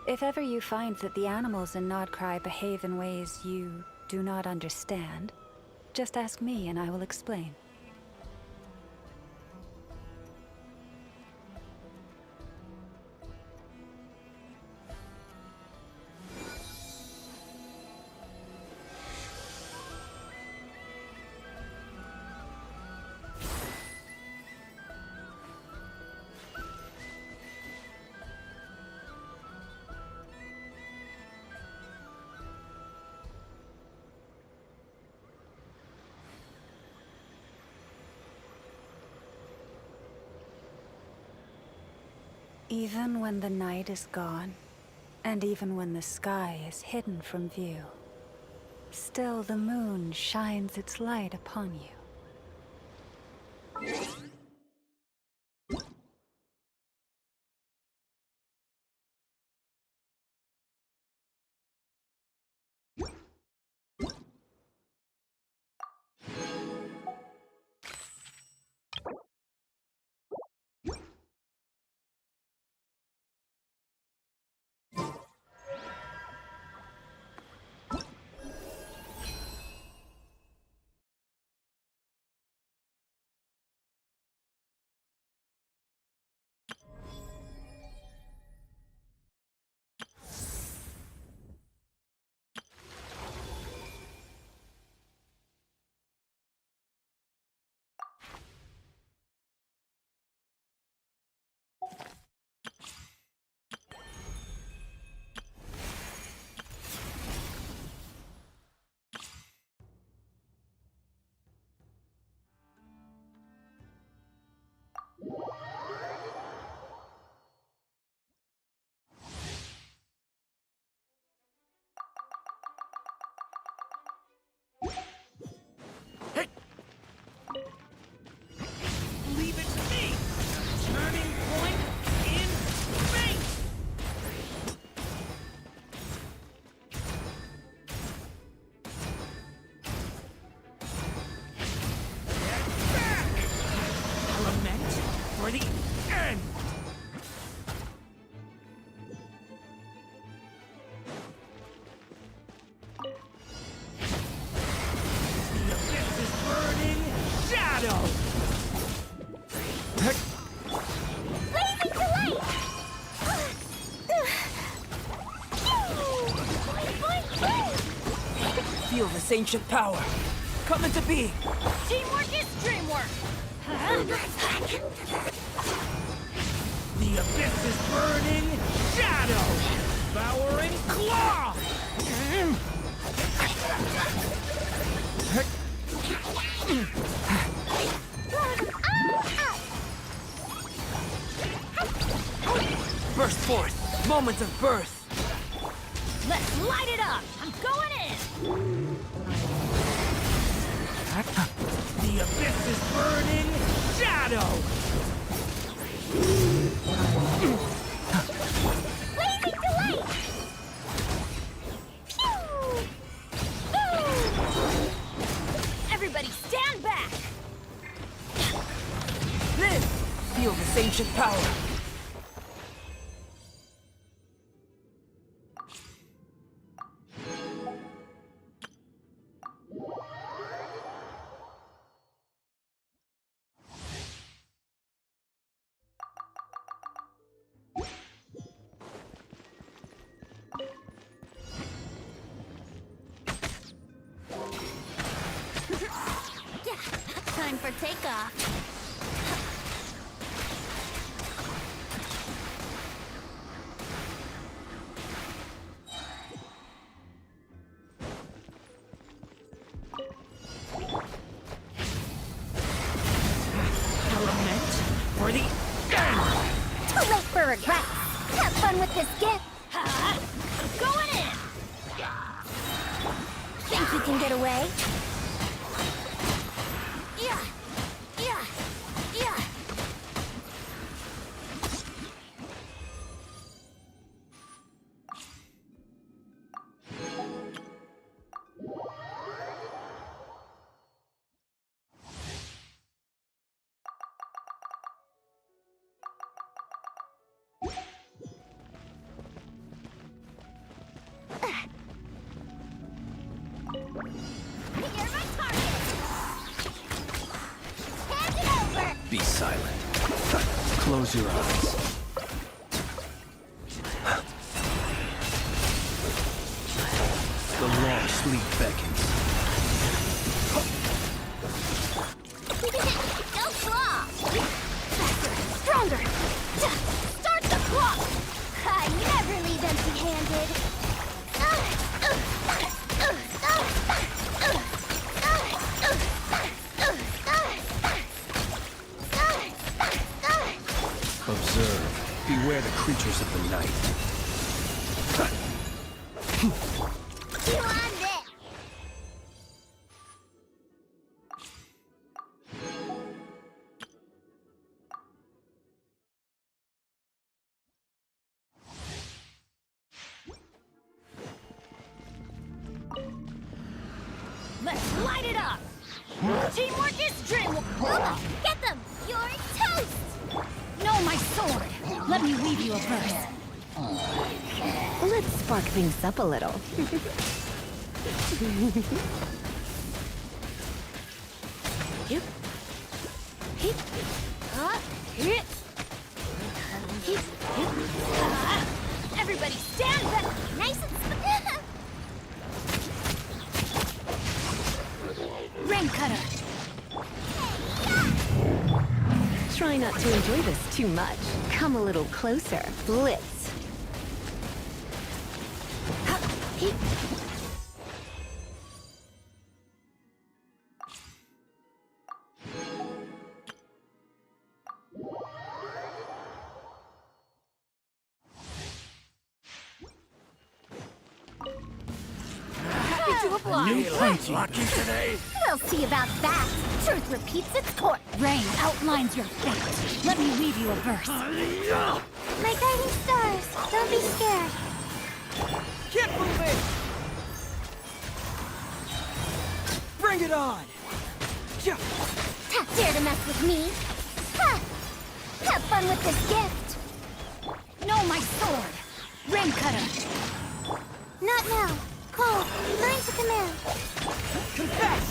If ever you find that the animals in Nodcry behave in ways you do not understand, just ask me and I will explain. Even when the night is gone, and even when the sky is hidden from view, still the moon shines its light upon you. Leave it to me! Turning point in space! Get back! Lament for the end! The abyss is burning shadow! Blazing delight! Feel this ancient power. Come into being. Teamwork is dreamwork! The abyss is burning shadow! Devouring claw! Burst forth! Moment of birth! Let's light it up! I'm going in! The abyss is burning shadow! Blazing delight! Pew! Ooh! Everybody stand back! Live! Feel this ancient power! Time for takeoff. Lament for the end! Too late for regrets. Have fun with this gift. I'm going in. Think you can get away? Yeah. Yeah. Yeah. You're my target! Hand it over! Be silent. Close your eyes. The long sleep beckons. No flaw! Faster! Stronger! Start the clock! I never leave empty-handed! Observe. Beware the creatures of the night. You on this! Let's light it up! Teamwork is dream. Get them! You're toast! No, my sword! Let me weave you a verse. Let's spark things up a little. Hip. Hip. Hip. Hip. Hip. Everybody stand back! Nice and Rain cutter! Try not to enjoy this too much. Come a little closer. Blitz. Hip. Happy to oblige. New punching. Lucky today. We'll see about that! Truth repeats its course! Rain outlines your fate. Let me weave you a verse. My guiding stars, don't be scared. Keep moving. Bring it on. Yeah. Dare to mess with me? Ha! Have fun with this gift! No, my sword! Rain cutter! Not now. Cole, line to command. Confess.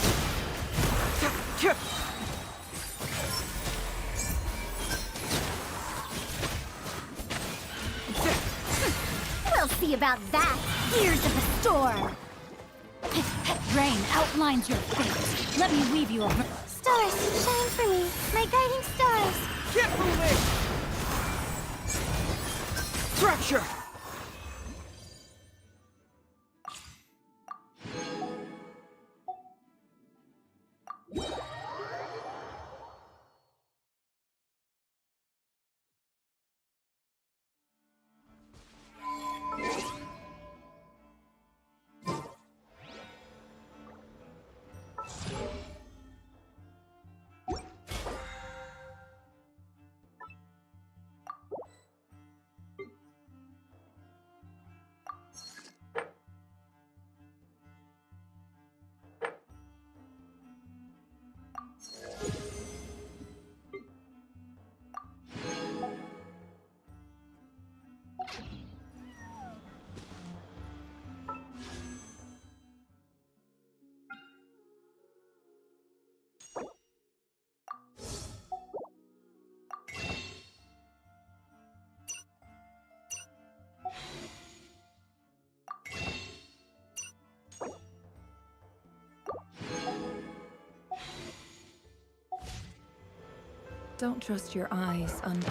We'll see about that. Years of a storm. Rain outlines your fate. Let me weave you a verse. Stars, shine for me. My guiding stars. Keep moving. Structure. Don't trust your eyes on...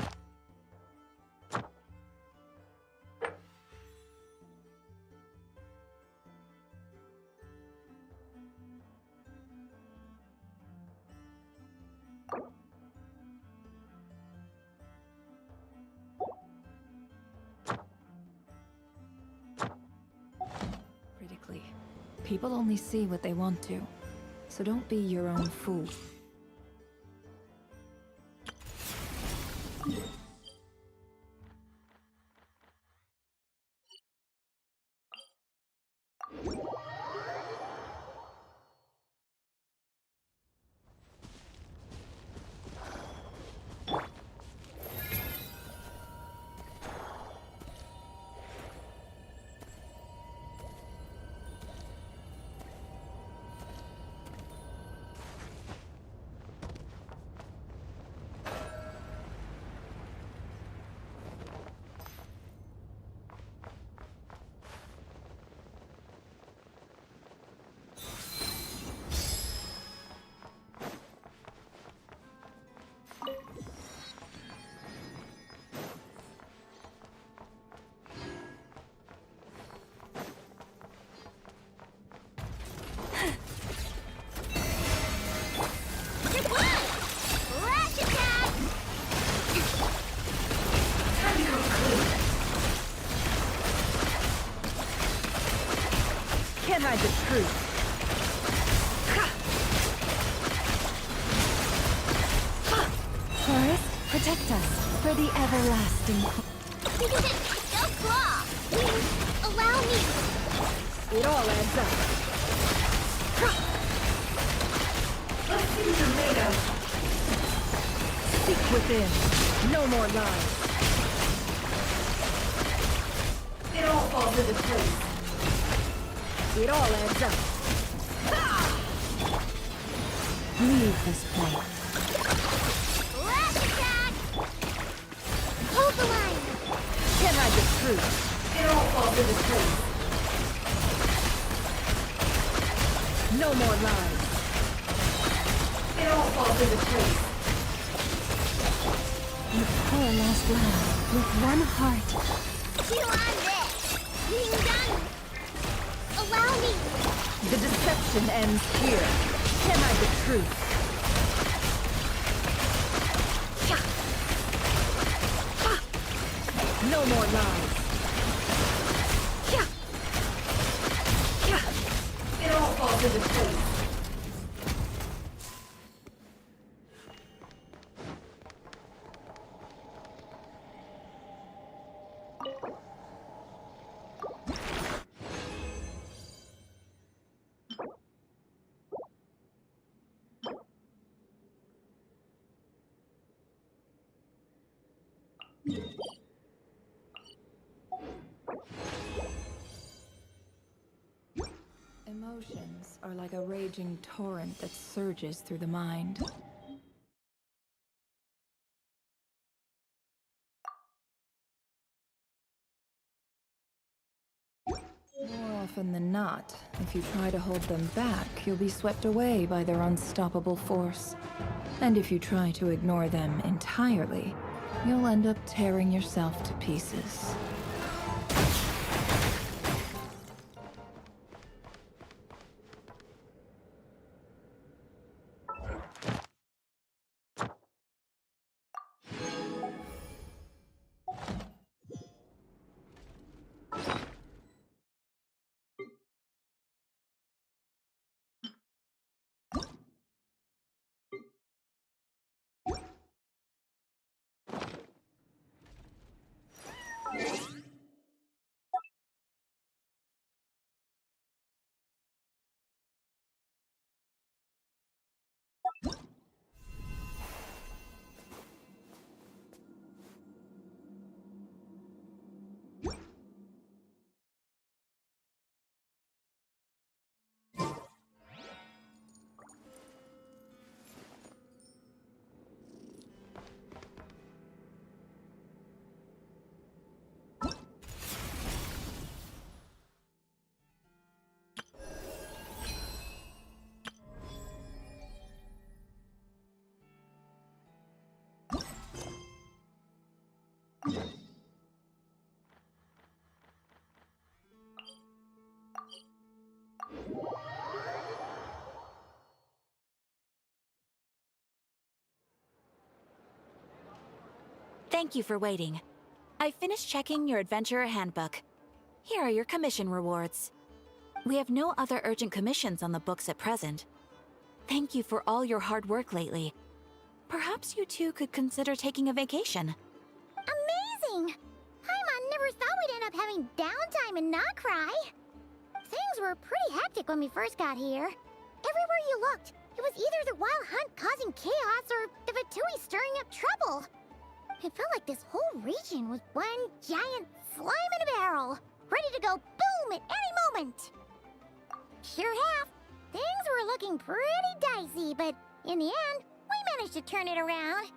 Critically. People only see what they want to. So don't be your own fool. hide the truth. Forest, protect us for the everlasting. Go claw! Please, allow me! It all adds up. Seek within. No more lies. It all falls into place. It all adds up. Leave this place. Flash attack! Hold the line! Can't hide the truth. It all falls into place. No more lies. It all falls into place. You poor lost lamb with one heart. Two on this! Being done! Allow me! The deception ends here. Can't hide the truth. No more lies. It all falls into place. Emotions are like a raging torrent that surges through the mind. More often than not, if you try to hold them back, you'll be swept away by their unstoppable force. And if you try to ignore them entirely, you'll end up tearing yourself to pieces. Thank you for waiting. I finished checking your adventurer handbook. Here are your commission rewards. We have no other urgent commissions on the books at present. Thank you for all your hard work lately. Perhaps you two could consider taking a vacation. Amazing! Paimon never thought we'd end up having downtime in Nocry. Things were pretty hectic when we first got here. Everywhere you looked, it was either the Wild Hunt causing chaos or the Vatui stirring up trouble. It felt like this whole region was one giant slime in a barrel, ready to go boom at any moment. Sure half. Things were looking pretty dicey, but in the end, we managed to turn it around.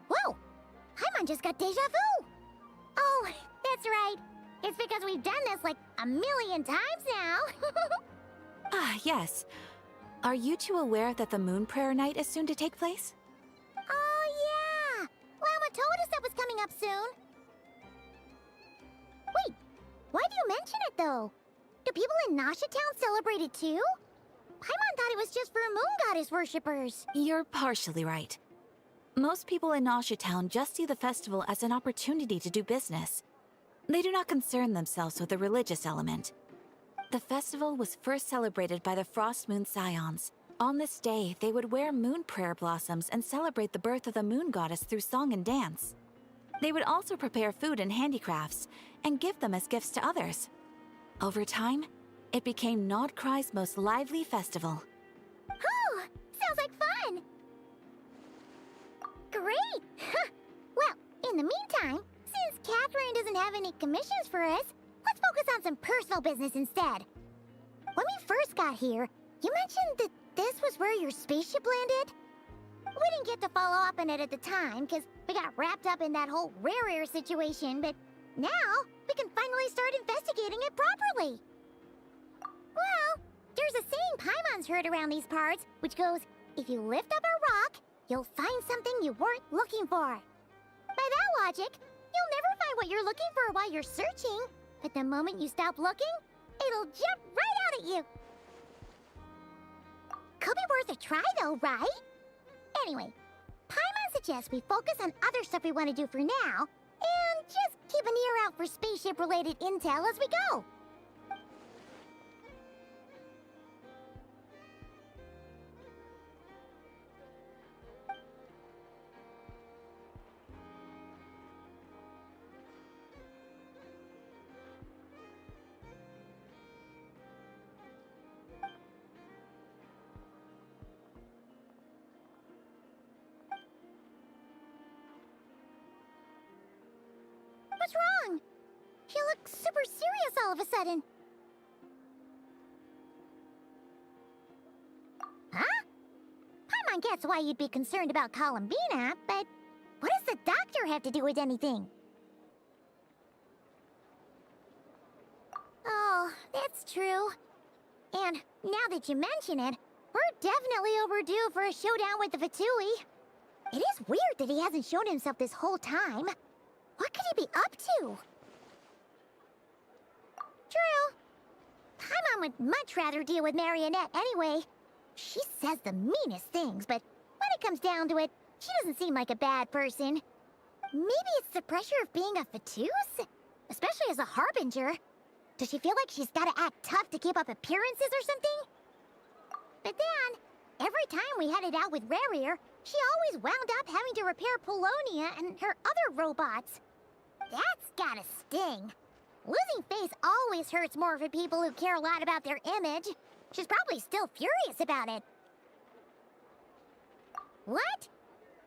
Whoa! Paimon just got deja vu! Oh, that's right. It's because we've done this like a million times now. Ah, yes. Are you two aware that the Moon Prayer Night is soon to take place? Oh, yeah! Llama told us that was coming up soon. Wait, why do you mention it, though? Do people in Nasha Town celebrate it, too? Paimon thought it was just for Moon Goddess worshippers. You're partially right. Most people in Nasha Town just see the festival as an opportunity to do business. They do not concern themselves with the religious element. The festival was first celebrated by the Frost Moon Scions. On this day, they would wear moon prayer blossoms and celebrate the birth of the moon goddess through song and dance. They would also prepare food and handicrafts and give them as gifts to others. Over time, it became Nodcry's most lively festival. Oh, sounds like fun! Great! Well, in the meantime, since Catherine doesn't have any commissions for us, let's focus on some personal business instead. When we first got here, you mentioned that this was where your spaceship landed? We didn't get to follow up on it at the time, because we got wrapped up in that whole rare situation, but now we can finally start investigating it properly. Well, there's a saying Paimon's heard around these parts, which goes, if you lift up a rock, you'll find something you weren't looking for. By that logic, you'll never find what you're looking for while you're searching, but the moment you stop looking, it'll jump right out at you. Could be worth a try though, right? Anyway, Paimon suggests we focus on other stuff we want to do for now, and just keep an ear out for spaceship-related intel as we go. What's wrong? She looks super serious all of a sudden. Huh? Paimon gets why you'd be concerned about Columbina, but what does the doctor have to do with anything? Oh, that's true. And now that you mention it, we're definitely overdue for a showdown with the Fatui. It is weird that he hasn't shown himself this whole time. What could he be up to? True. Paimon would much rather deal with Marionette anyway. She says the meanest things, but when it comes down to it, she doesn't seem like a bad person. Maybe it's the pressure of being a Fatuse? Especially as a Harbinger. Does she feel like she's gotta act tough to keep up appearances or something? But then, every time we headed out with Rarier, she always wound up having to repair Polonia and her other robots. That's gotta sting. Losing face always hurts more for people who care a lot about their image. She's probably still furious about it. What?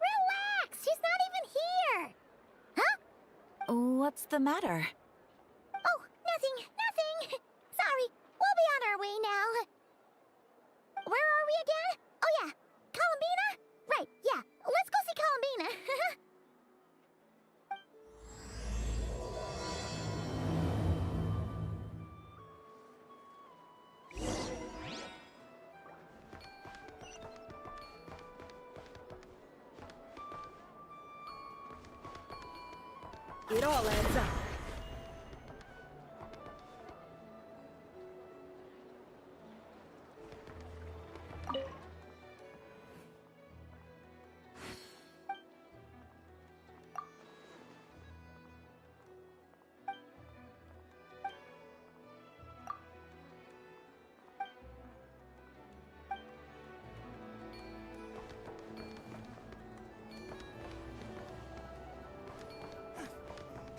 Relax! She's not even here! Huh? What's the matter? Oh, nothing. Sorry, we'll be on our way now. Where are we again? Oh yeah, Columbina? Right, yeah, let's go see Columbina. It all adds up.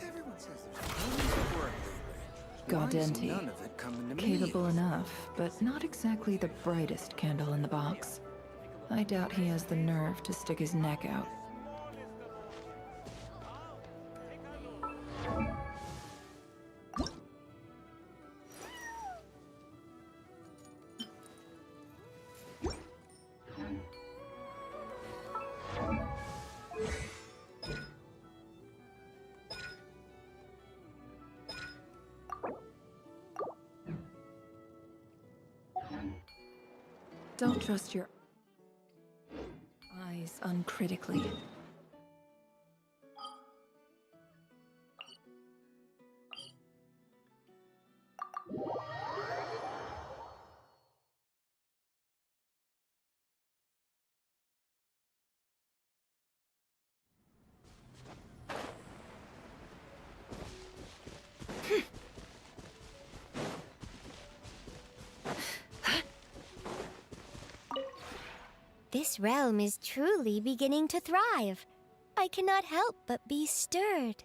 Everyone says there's tons of work lately. Why is Gaudenti. none of it coming to me? Capable enough, but not exactly the brightest candle in the box. I doubt he has the nerve to stick his neck out. Don't trust your eyes uncritically. This realm is truly beginning to thrive. I cannot help but be stirred.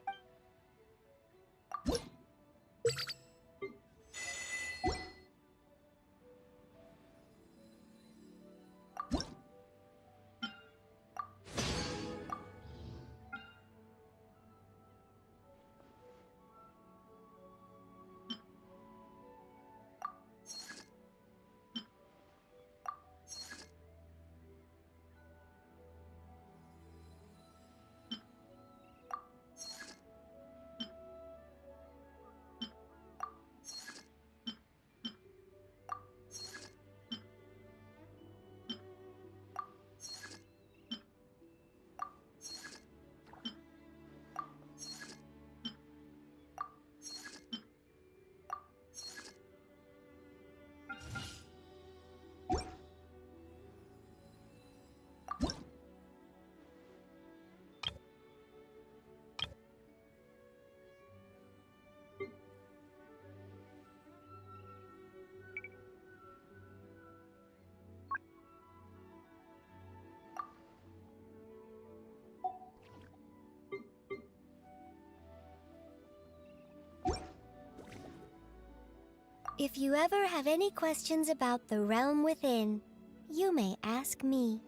If you ever have any questions about the realm within, you may ask me.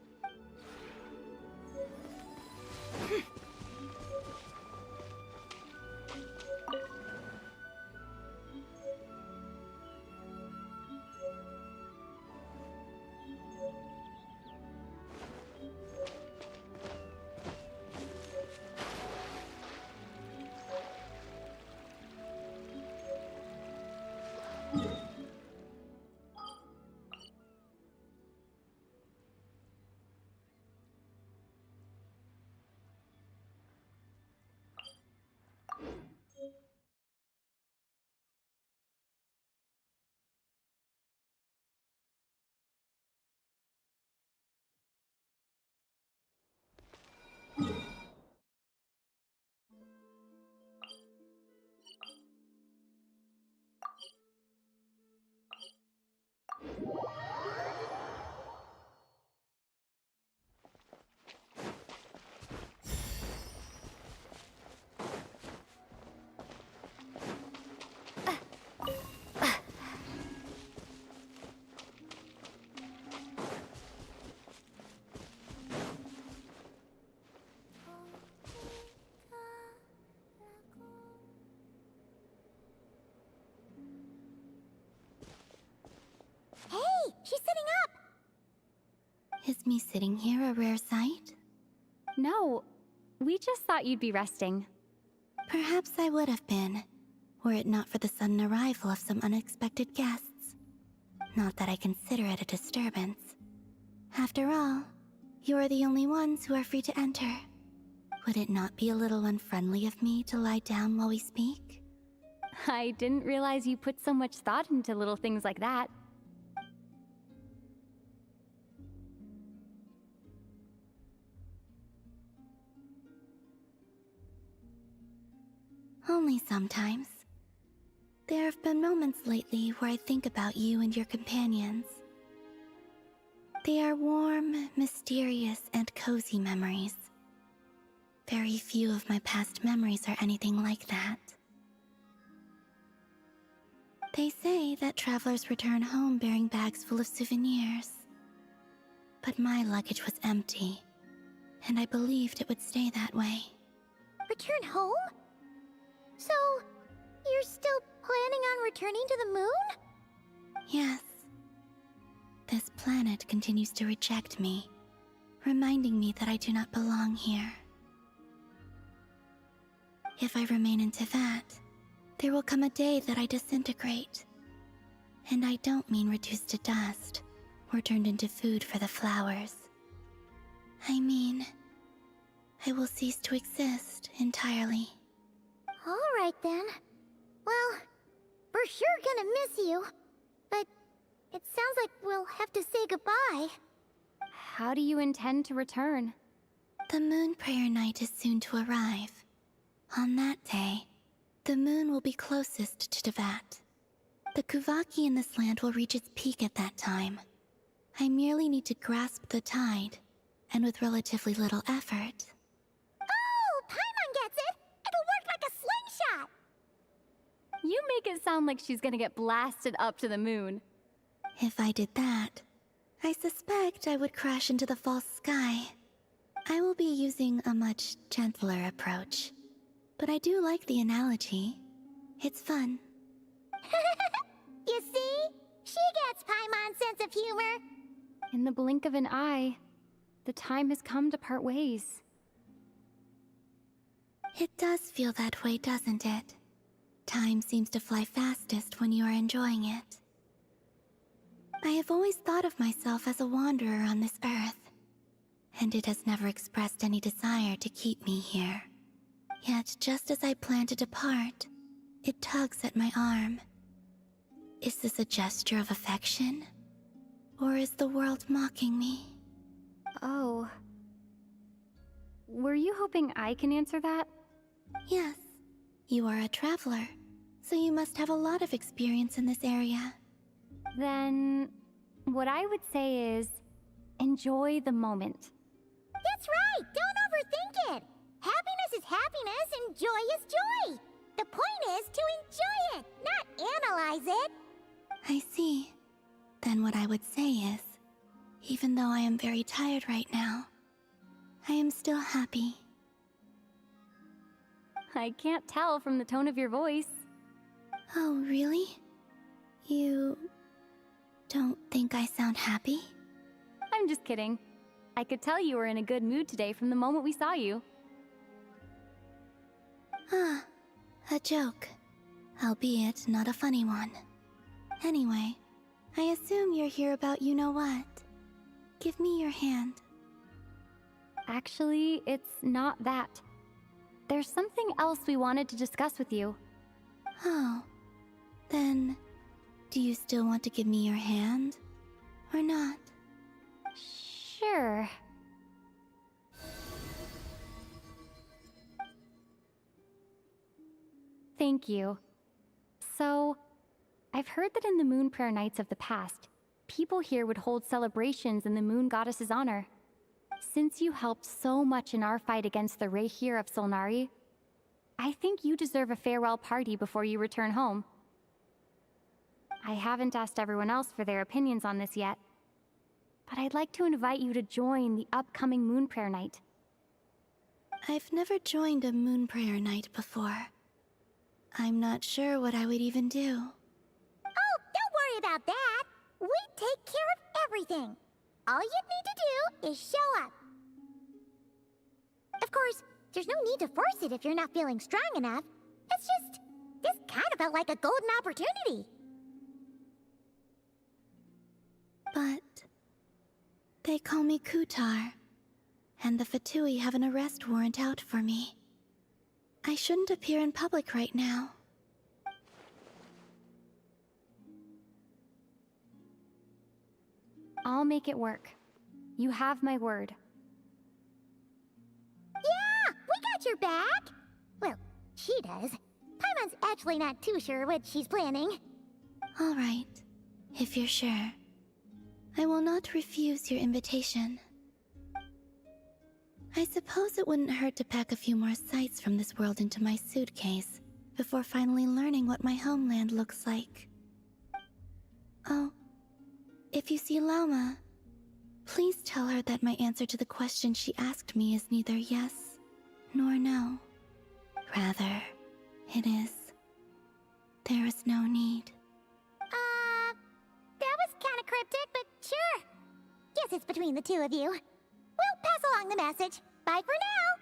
Hey, she's sitting up! Is me sitting here a rare sight? No, we just thought you'd be resting. Perhaps I would have been, were it not for the sudden arrival of some unexpected guests. Not that I consider it a disturbance. After all, you are the only ones who are free to enter. Would it not be a little unfriendly of me to lie down while we speak? I didn't realize you put so much thought into little things like that. Only sometimes. There have been moments lately where I think about you and your companions. They are warm, mysterious, and cozy memories. Very few of my past memories are anything like that. They say that travelers return home bearing bags full of souvenirs. But my luggage was empty, and I believed it would stay that way. Return home? So, you're still planning on returning to the moon? Yes. This planet continues to reject me, reminding me that I do not belong here. If I remain in Teyvat, there will come a day that I disintegrate. And I don't mean reduced to dust, or turned into food for the flowers. I mean, I will cease to exist entirely. Alright then. Well, we're sure gonna miss you. But it sounds like we'll have to say goodbye. How do you intend to return? The moon prayer night is soon to arrive. On that day, the moon will be closest to Teyvat. The Kuvaki in this land will reach its peak at that time. I merely need to grasp the tide, and with relatively little effort. Oh, Paimon gets it! It'll work like a slingshot! You make it sound like she's gonna get blasted up to the moon. If I did that, I suspect I would crash into the false sky. I will be using a much gentler approach, but I do like the analogy. It's fun. You see? She gets Paimon's sense of humor. In the blink of an eye, the time has come to part ways. It does feel that way, doesn't it? Time seems to fly fastest when you are enjoying it. I have always thought of myself as a wanderer on this earth, and it has never expressed any desire to keep me here. Yet, just as I plan to depart, it tugs at my arm. Is this a gesture of affection? Or is the world mocking me? Oh. Were you hoping I can answer that? Yes, you are a traveler, so you must have a lot of experience in this area. Then, what I would say is, enjoy the moment. That's right! Don't overthink it! Happiness is happiness and joy is joy! The point is to enjoy it, not analyze it! I see. Then what I would say is, even though I am very tired right now, I am still happy. I can't tell from the tone of your voice. Oh, really? You don't think I sound happy? I'm just kidding. I could tell you were in a good mood today from the moment we saw you. Ah, a joke. Albeit not a funny one. Anyway, I assume you're here about you-know-what. Give me your hand. Actually, it's not that. There's something else we wanted to discuss with you. Oh, then do you still want to give me your hand? Or not? Sure. Thank you. So, I've heard that in the Moon Prayer Nights of the past, people here would hold celebrations in the Moon Goddess's honor. Since you helped so much in our fight against the Rayhir of Solnari, I think you deserve a farewell party before you return home. I haven't asked everyone else for their opinions on this yet, but I'd like to invite you to join the upcoming Moon Prayer Night. I've never joined a Moon Prayer Night before. I'm not sure what I would even do. Oh, don't worry about that! We take care of everything! All you need to do is show up. Of course, there's no need to force it if you're not feeling strong enough. It's just, this kind of felt like a golden opportunity. But they call me Kutar, and the Fatui have an arrest warrant out for me. I shouldn't appear in public right now. I'll make it work. You have my word. Yeah, we got your back! Well, she does. Paimon's actually not too sure what she's planning. All right, if you're sure. I will not refuse your invitation. I suppose it wouldn't hurt to pack a few more sights from this world into my suitcase before finally learning what my homeland looks like. Oh, if you see Lauma, please tell her that my answer to the question she asked me is neither yes nor no. Rather, it is, there is no need. That was kinda cryptic, but sure. Guess it's between the two of you. We'll pass along the message. Bye for now!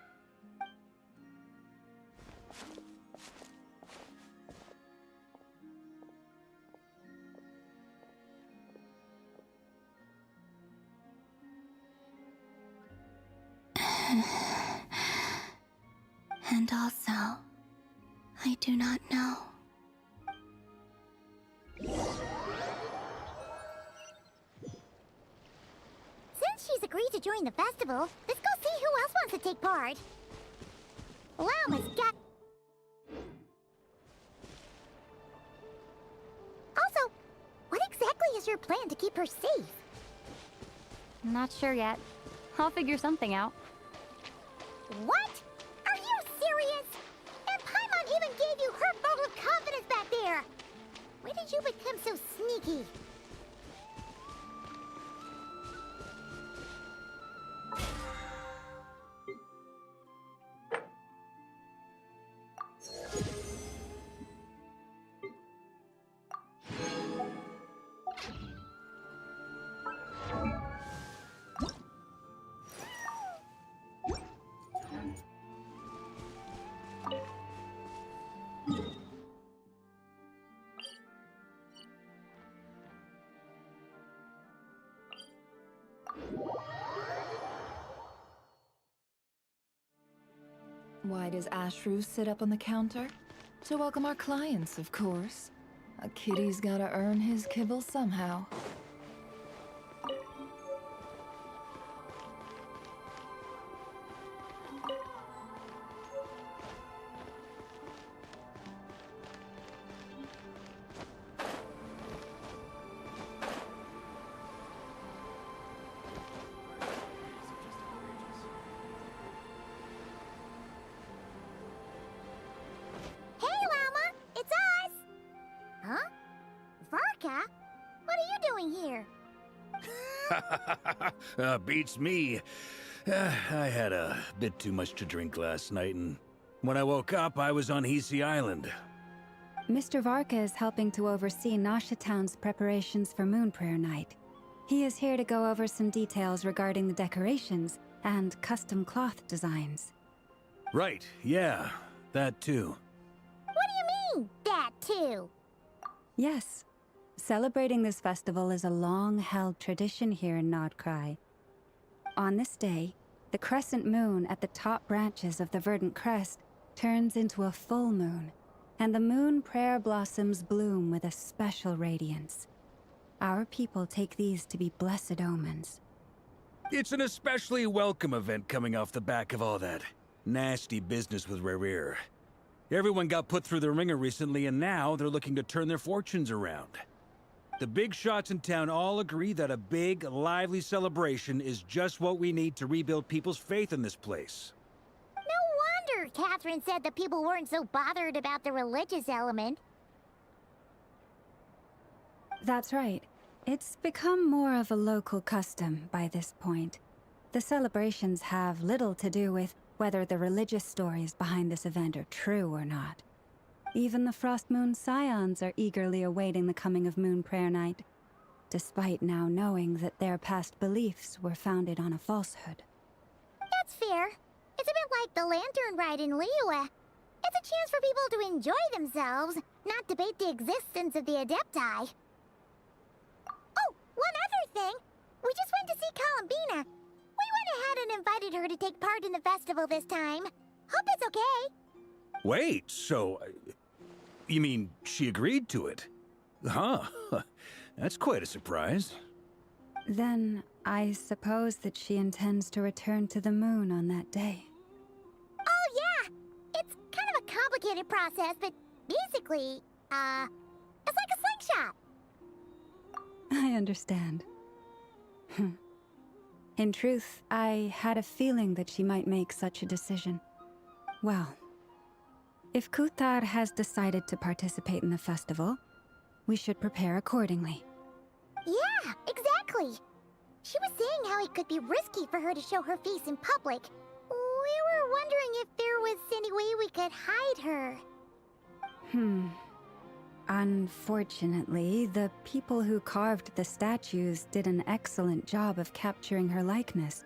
And also, I do not know. Since she's agreed to join the festival, let's go see who else wants to take part. Lauma's got... Also, what exactly is your plan to keep her safe? Not sure yet. I'll figure something out. What? Are you serious? And Paimon even gave you her vote of confidence back there! When did you become so sneaky? Why does Ashru sit up on the counter? To welcome our clients, of course. A kitty's gotta earn his kibble somehow. Hey, Llama! It's us! Huh? Varka? What are you doing here? Beats me. I had a bit too much to drink last night, and when I woke up, I was on Hisi Island. Mr. Varka is helping to oversee Nasha Town's preparations for Moon Prayer Night. He is here to go over some details regarding the decorations and custom cloth designs. Right, yeah, that too. What do you mean, that too? Yes, celebrating this festival is a long-held tradition here in Nodcry. On this day, the crescent moon at the top branches of the verdant crest turns into a full moon, and the moon prayer blossoms bloom with a special radiance. Our people take these to be blessed omens. It's an especially welcome event coming off the back of all that nasty business with Rare. Everyone got put through the ringer recently, and now they're looking to turn their fortunes around. The big shots in town all agree that a big, lively celebration is just what we need to rebuild people's faith in this place. No wonder Catherine said the people weren't so bothered about the religious element. That's right. It's become more of a local custom by this point. The celebrations have little to do with whether the religious stories behind this event are true or not. Even the Frost Moon Scions are eagerly awaiting the coming of Moon Prayer Night, despite now knowing that their past beliefs were founded on a falsehood. That's fair. It's a bit like the Lantern Ride in Liyue. It's a chance for people to enjoy themselves, not debate the existence of the Adepti. Oh, one other thing. We just went to see Columbina. We went ahead and invited her to take part in the festival this time. Hope it's okay. Wait, so... you mean she agreed to it? Huh. That's quite a surprise. Then I suppose that she intends to return to the moon on that day. Oh, yeah. It's kind of a complicated process, but basically, it's like a slingshot. I understand. In truth, I had a feeling that she might make such a decision. Well, if Kuthar has decided to participate in the festival, we should prepare accordingly. Yeah, exactly. She was saying how it could be risky for her to show her face in public. We were wondering if there was any way we could hide her. Unfortunately, the people who carved the statues did an excellent job of capturing her likeness.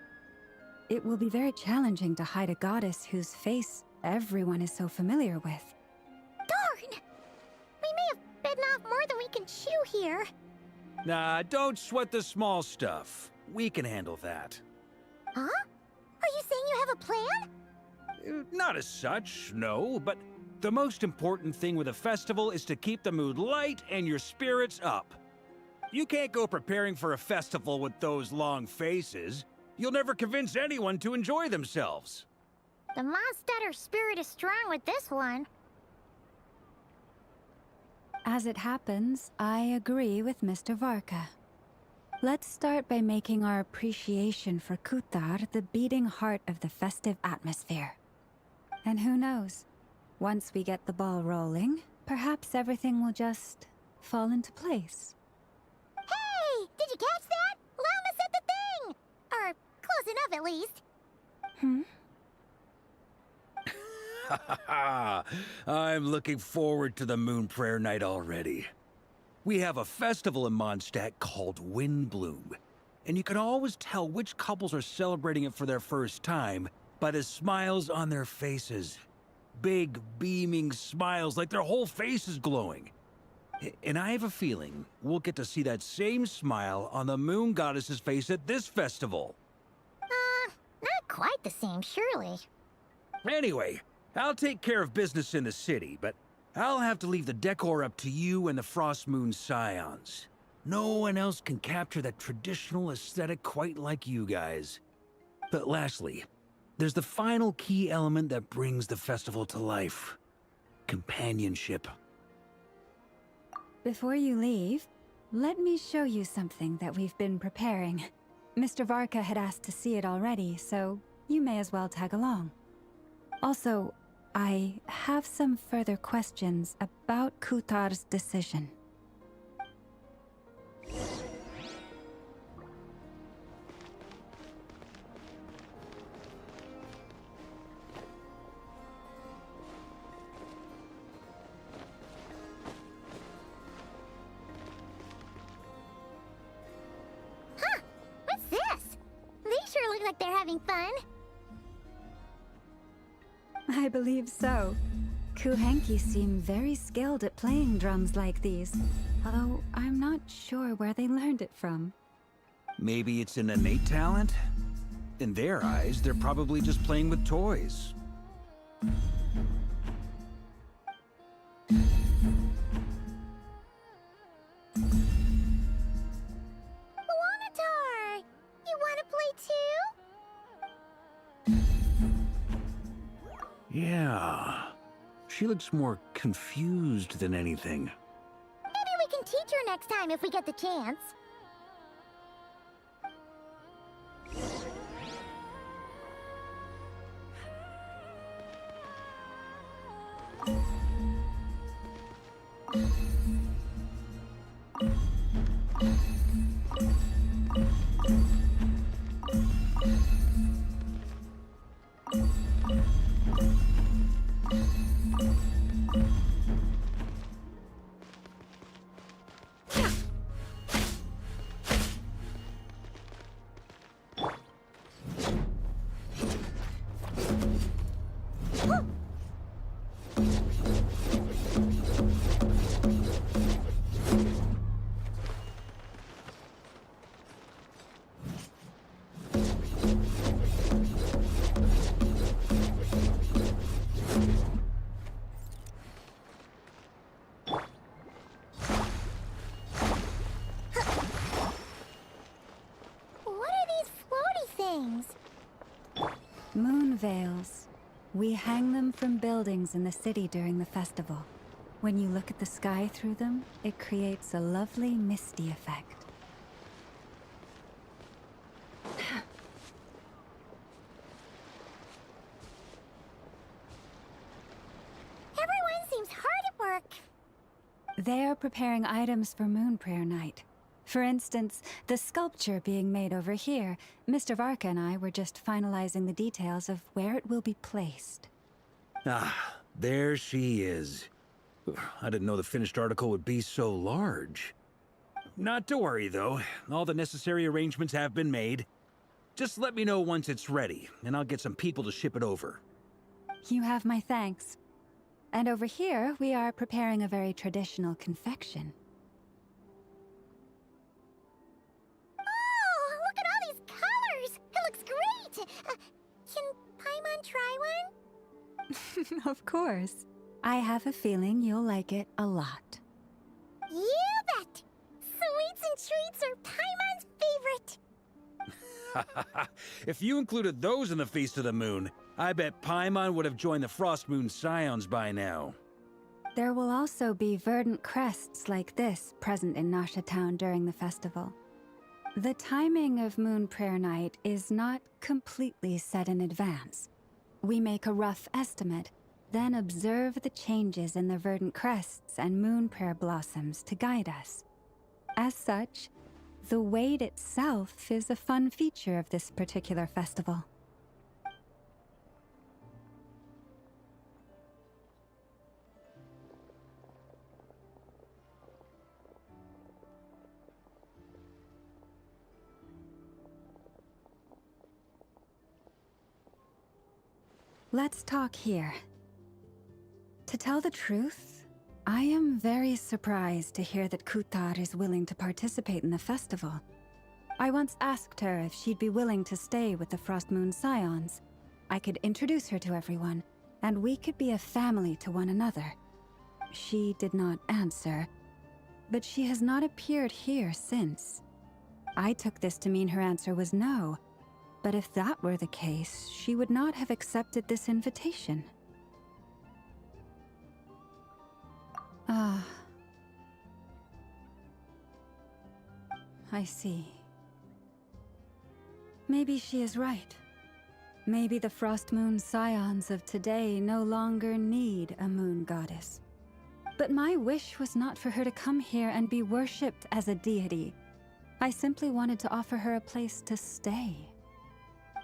It will be very challenging to hide a goddess whose face everyone is so familiar with. Darn! We may have bitten off more than we can chew here. Nah, don't sweat the small stuff. We can handle that. Huh? Are you saying you have a plan? Not as such, no, but the most important thing with a festival is to keep the mood light and your spirits up. You can't go preparing for a festival with those long faces. You'll never convince anyone to enjoy themselves. The Mondstatter spirit is strong with this one. As it happens, I agree with Mr. Varka. Let's start by making our appreciation for Kutar the beating heart of the festive atmosphere. And who knows? Once we get the ball rolling, perhaps everything will just fall into place. Hey! Did you catch that? Llama said the thing! Or close enough, at least. I'm looking forward to the Moon Prayer Night already. We have a festival in Mondstadt called Windbloom, and you can always tell which couples are celebrating it for their first time by the smiles on their faces. Big, beaming smiles like their whole face is glowing. And I have a feeling we'll get to see that same smile on the Moon Goddess's face at this festival. Not quite the same, surely. Anyway, I'll take care of business in the city, but I'll have to leave the decor up to you and the Frost Moon Scions. No one else can capture that traditional aesthetic quite like you guys. But lastly, there's the final key element that brings the festival to life. Companionship. Before you leave, let me show you something that we've been preparing. Mr. Varka had asked to see it already, so you may as well tag along. Also, I have some further questions about Kutar's decision. What's this? They sure look like they're having fun. I believe so. Kuhenki seem very skilled at playing drums like these, although I'm not sure where they learned it from. Maybe it's an innate talent? In their eyes, they're probably just playing with toys. Wanatar! You wanna play too? Yeah. She looks more confused than anything. Maybe we can teach her next time if we get the chance. Moon veils. We hang them from buildings in the city during the festival. When you look at the sky through them, it creates a lovely misty effect. Everyone seems hard at work. They are preparing items for Moon Prayer Night. For instance, the sculpture being made over here, Mr. Varka and I were just finalizing the details of where it will be placed. Ah, there she is. I didn't know the finished article would be so large. Not to worry, though. All the necessary arrangements have been made. Just let me know once it's ready, and I'll get some people to ship it over. You have my thanks. And over here, we are preparing a very traditional confection. Oh, look at all these colors! It looks great! Can Paimon try one? Of course. I have a feeling you'll like it a lot. You bet! Sweets and treats are Paimon's favorite. If you included those in the Feast of the Moon, I bet Paimon would have joined the Frost Moon Scions by now. There will also be verdant crests like this present in Nasha Town during the festival. The timing of Moon Prayer Night is not completely set in advance. We make a rough estimate, then observe the changes in the verdant crests and moon prayer blossoms to guide us. As such, the wait itself is a fun feature of this particular festival. Let's talk here. To tell the truth, I am very surprised to hear that Kutar is willing to participate in the festival. I once asked her if she'd be willing to stay with the Frost Moon Scions. I could introduce her to everyone, and we could be a family to one another. She did not answer, but she has not appeared here since. I took this to mean her answer was no, but if that were the case, she would not have accepted this invitation. Ah. I see. Maybe she is right. Maybe the Frost Moon Scions of today no longer need a moon goddess. But my wish was not for her to come here and be worshipped as a deity. I simply wanted to offer her a place to stay.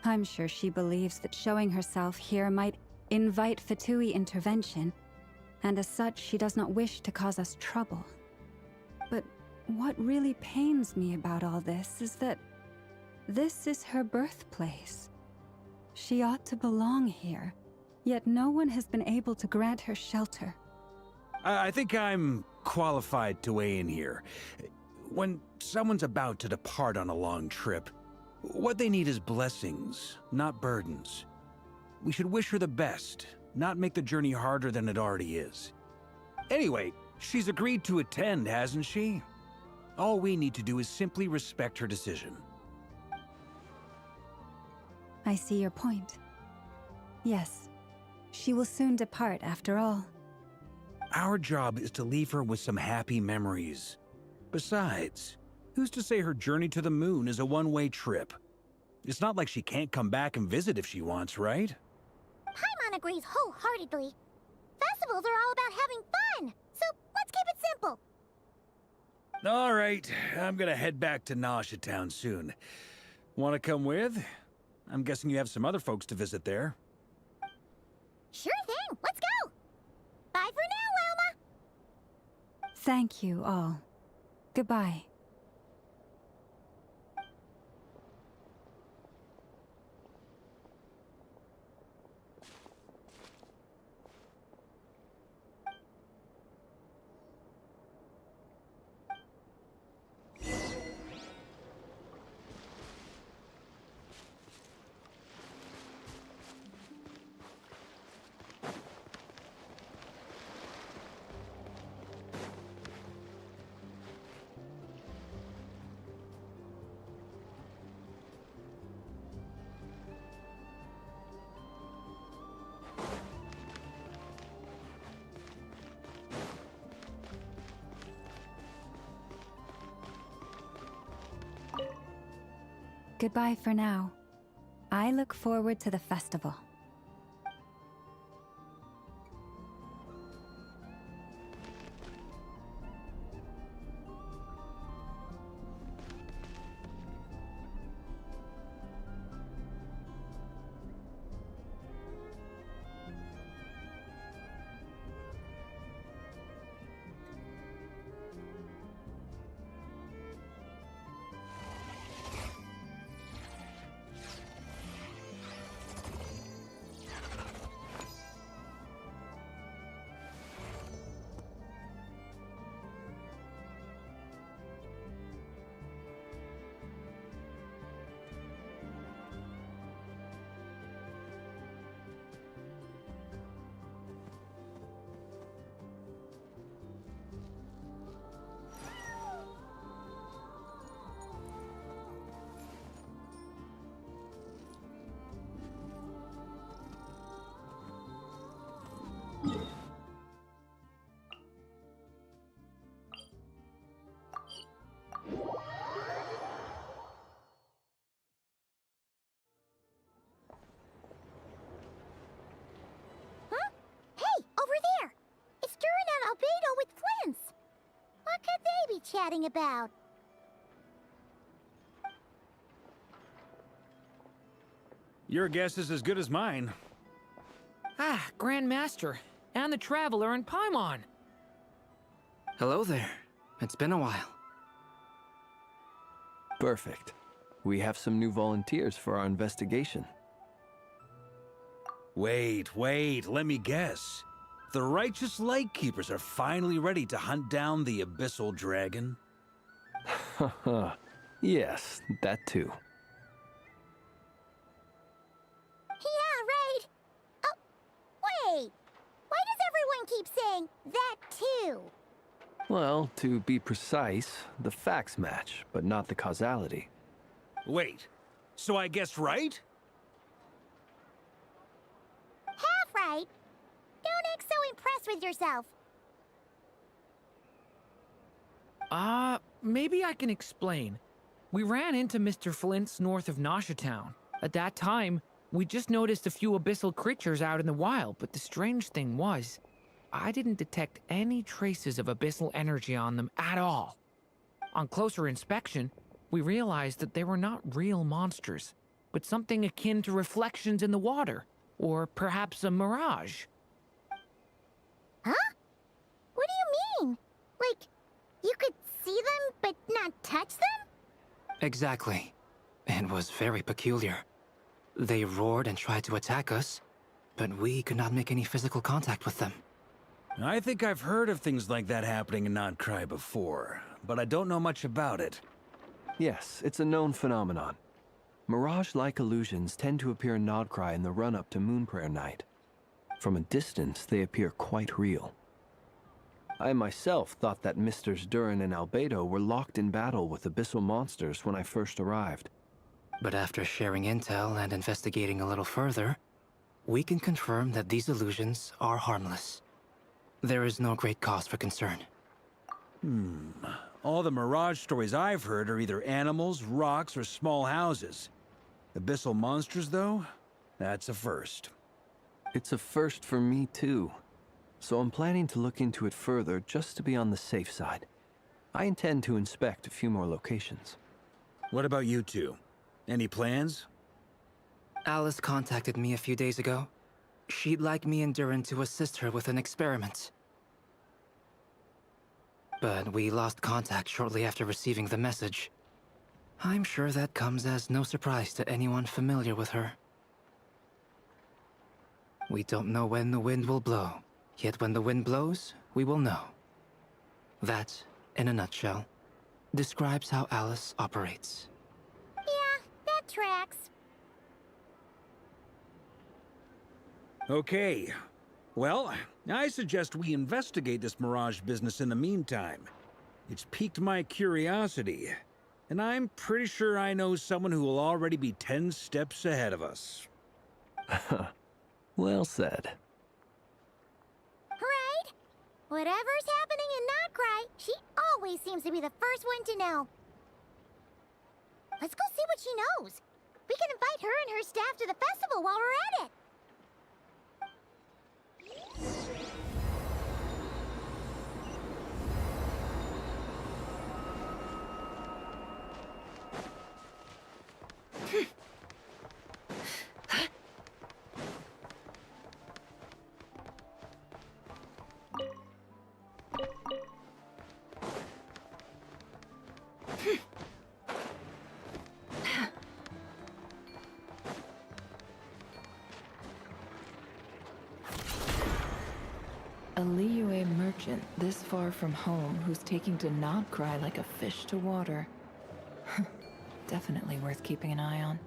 I'm sure she believes that showing herself here might invite Fatui intervention, and as such, she does not wish to cause us trouble. But what really pains me about all this is that this is her birthplace. She ought to belong here, yet no one has been able to grant her shelter. I think I'm qualified to weigh in here. When someone's about to depart on a long trip, what they need is blessings, not burdens. We should wish her the best, not make the journey harder than it already is. Anyway, she's agreed to attend, hasn't she? All we need to do is simply respect her decision. I see your point. Yes, she will soon depart after all. Our job is to leave her with some happy memories. Besides, who's to say her journey to the moon is a one-way trip? It's not like she can't come back and visit if she wants, right? Paimon agrees wholeheartedly. Festivals are all about having fun, so let's keep it simple. All right, I'm gonna head back to Nasha Town soon. Wanna come with? I'm guessing you have some other folks to visit there. Sure thing, let's go! Bye for now, Wilma! Thank you all. Goodbye. Goodbye for now. I look forward to the festival. chatting about? Your guess is as good as mine. Ah, Grand Master, and the Traveler in Paimon. Hello there. It's been a while. Perfect. We have some new volunteers for our investigation. Wait, let me guess. The righteous Lightkeepers are finally ready to hunt down the Abyssal Dragon? Haha. Yes, that too. Yeah, right. Oh, wait. Why does everyone keep saying that too? Well, to be precise, the facts match, but not the causality. Wait, so I guessed right? Half right. Don't act so impressed with yourself. Maybe I can explain. We ran into Mr. Flint's north of Nasha Town. At that time, we just noticed a few abyssal creatures out in the wild, but the strange thing was, I didn't detect any traces of abyssal energy on them at all. On closer inspection, we realized that they were not real monsters, but something akin to reflections in the water, or perhaps a mirage. Huh? What do you mean? Like, you could see them but not touch them? Exactly. It was very peculiar. They roared and tried to attack us, but we could not make any physical contact with them. I think I've heard of things like that happening in Nodcry before, but I don't know much about it. Yes, it's a known phenomenon. Mirage-like illusions tend to appear in Nodcry in the run-up to Moonprayer Night. From a distance, they appear quite real. I myself thought that Misters Durin and Albedo were locked in battle with abyssal monsters when I first arrived. But after sharing intel and investigating a little further, we can confirm that these illusions are harmless. There is no great cause for concern. All the Mirage stories I've heard are either animals, rocks, or small houses. Abyssal monsters, though? That's a first. It's a first for me, too. So I'm planning to look into it further just to be on the safe side. I intend to inspect a few more locations. What about you two? Any plans? Alice contacted me a few days ago. She'd like me and Durin to assist her with an experiment. But we lost contact shortly after receiving the message. I'm sure that comes as no surprise to anyone familiar with her. We don't know when the wind will blow, yet when the wind blows, we will know. That, in a nutshell, describes how Alice operates. Yeah, that tracks. Okay. Well, I suggest we investigate this Mirage business in the meantime. It's piqued my curiosity, and I'm pretty sure I know someone who will already be 10 steps ahead of us. Well said. Right? Whatever's happening in Nodcry, she always seems to be the first one to know. Let's go see what she knows. We can invite her and her staff to the festival while we're at it. A Liyue merchant this far from home who's taking to Nodcry like a fish to water. Definitely worth keeping an eye on.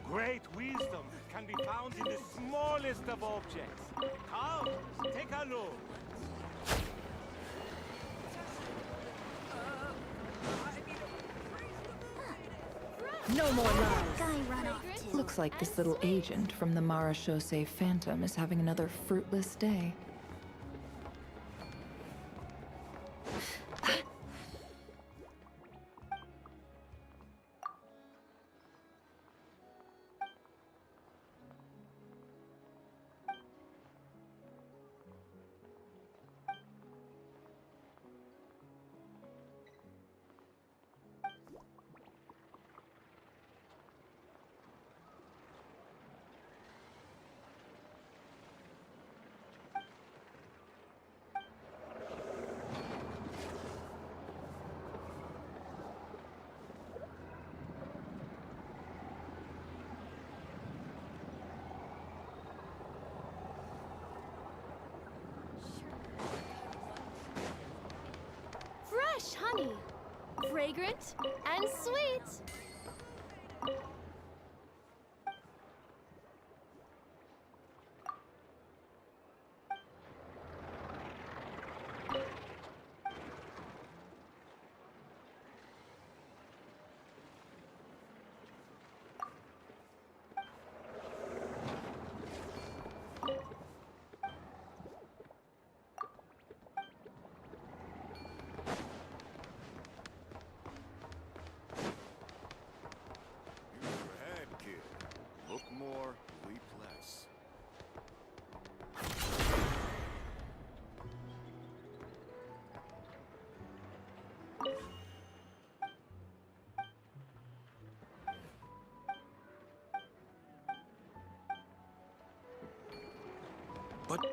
Great wisdom can be found in the smallest of objects. Come, take a look. No more lies. Looks like this little agent from the Marechaussee Phantom is having another fruitless day. Fresh honey, fragrant and sweet. Head, kid. Look more, weep less. But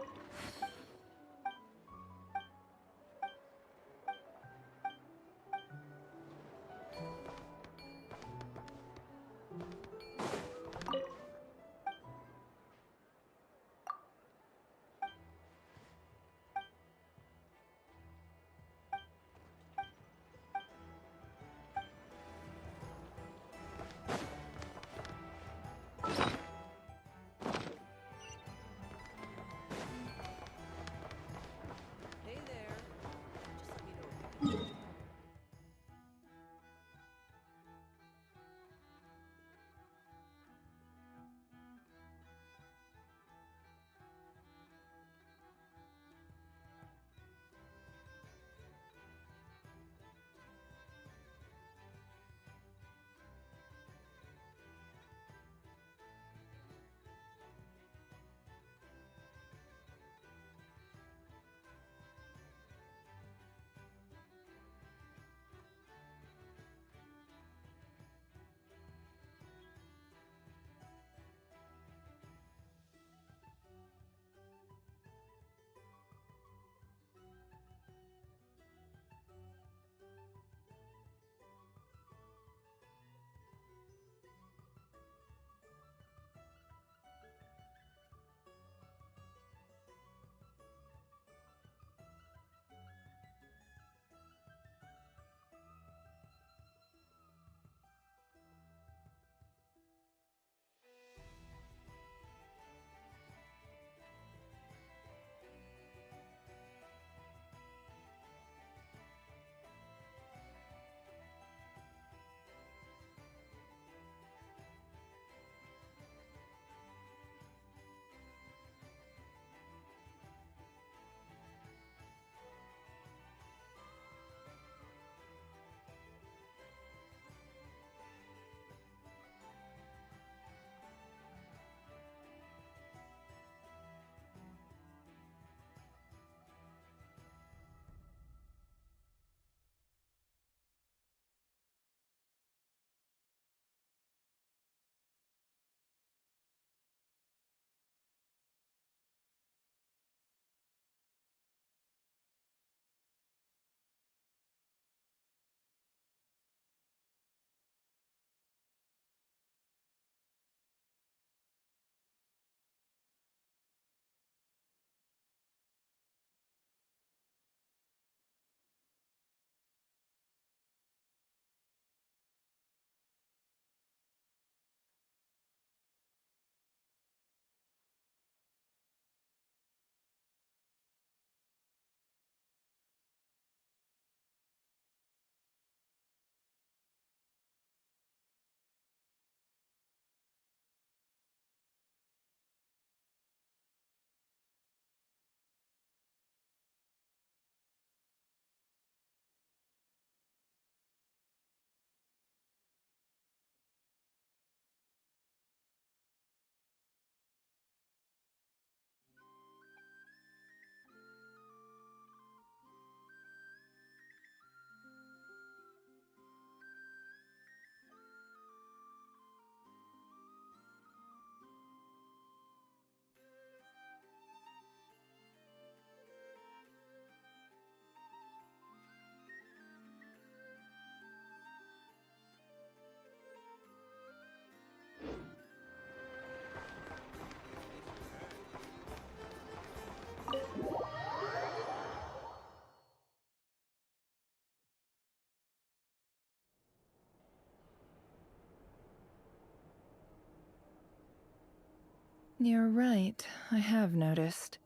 You're right, I have noticed.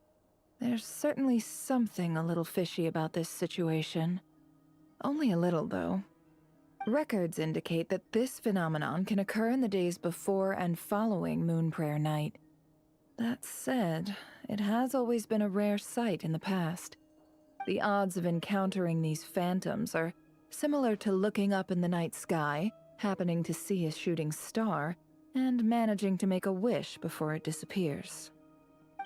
There's certainly something a little fishy about this situation. Only a little, though. Records indicate that this phenomenon can occur in the days before and following Moon Prayer Night. That said, it has always been a rare sight in the past. The odds of encountering these phantoms are similar to looking up in the night sky, happening to see a shooting star, and managing to make a wish before it disappears.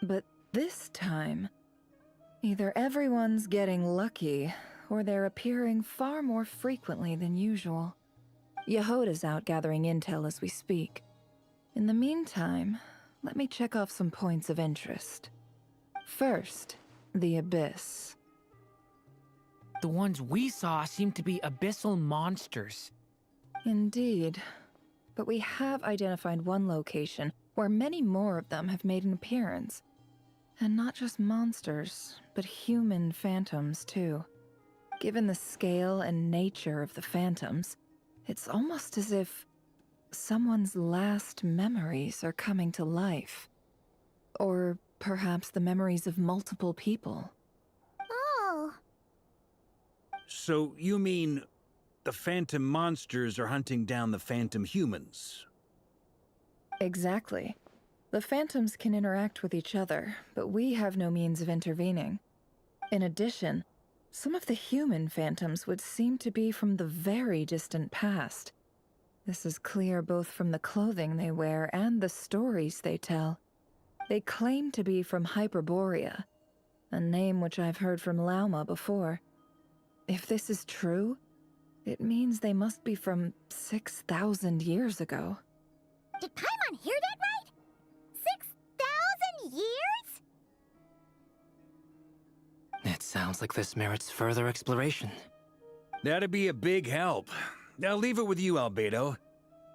But this time, either everyone's getting lucky, or they're appearing far more frequently than usual. Yehoda's out gathering intel as we speak. In the meantime, let me check off some points of interest. First, the Abyss. The ones we saw seem to be abyssal monsters. Indeed. But we have identified one location where many more of them have made an appearance. And not just monsters, but human phantoms, too. Given the scale and nature of the phantoms, it's almost as if someone's last memories are coming to life. Or perhaps the memories of multiple people. Oh. So you mean the phantom monsters are hunting down the phantom humans? Exactly. The phantoms can interact with each other, but we have no means of intervening. In addition, some of the human phantoms would seem to be from the very distant past. This is clear both from the clothing they wear and the stories they tell. They claim to be from Hyperborea, a name which I've heard from Lauma before. If this is true, it means they must be from 6,000 years ago. Did Paimon hear that right? 6,000 years? It sounds like this merits further exploration. That'd be a big help. I'll leave it with you, Albedo.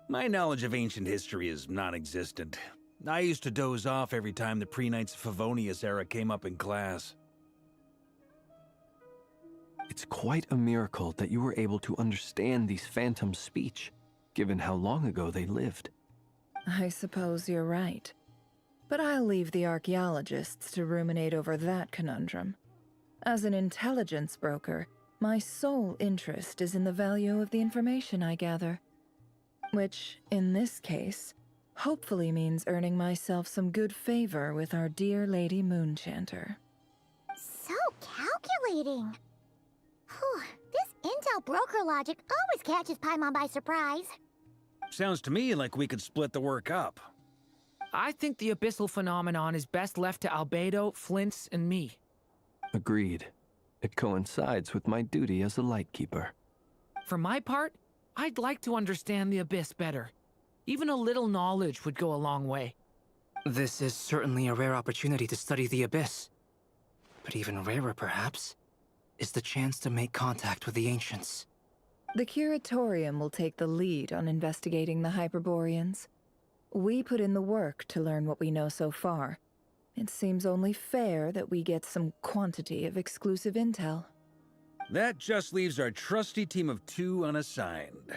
My knowledge of ancient history is non-existent. I used to doze off every time the pre-Knights of Favonius era came up in class. It's quite a miracle that you were able to understand these phantoms' speech, given how long ago they lived. I suppose you're right. But I'll leave the archaeologists to ruminate over that conundrum. As an intelligence broker, my sole interest is in the value of the information I gather. Which, in this case, hopefully means earning myself some good favor with our dear Lady Moonchanter. So calculating. Whew, this intel broker logic always catches Paimon by surprise. Sounds to me like we could split the work up. I think the abyssal phenomenon is best left to Albedo, Flint's, and me. Agreed. It coincides with my duty as a lightkeeper. For my part, I'd like to understand the Abyss better. Even a little knowledge would go a long way. This is certainly a rare opportunity to study the Abyss. But even rarer, perhaps, is the chance to make contact with the Ancients. The Curatorium will take the lead on investigating the Hyperboreans. We put in the work to learn what we know so far. It seems only fair that we get some quantity of exclusive intel. That just leaves our trusty team of 2 unassigned.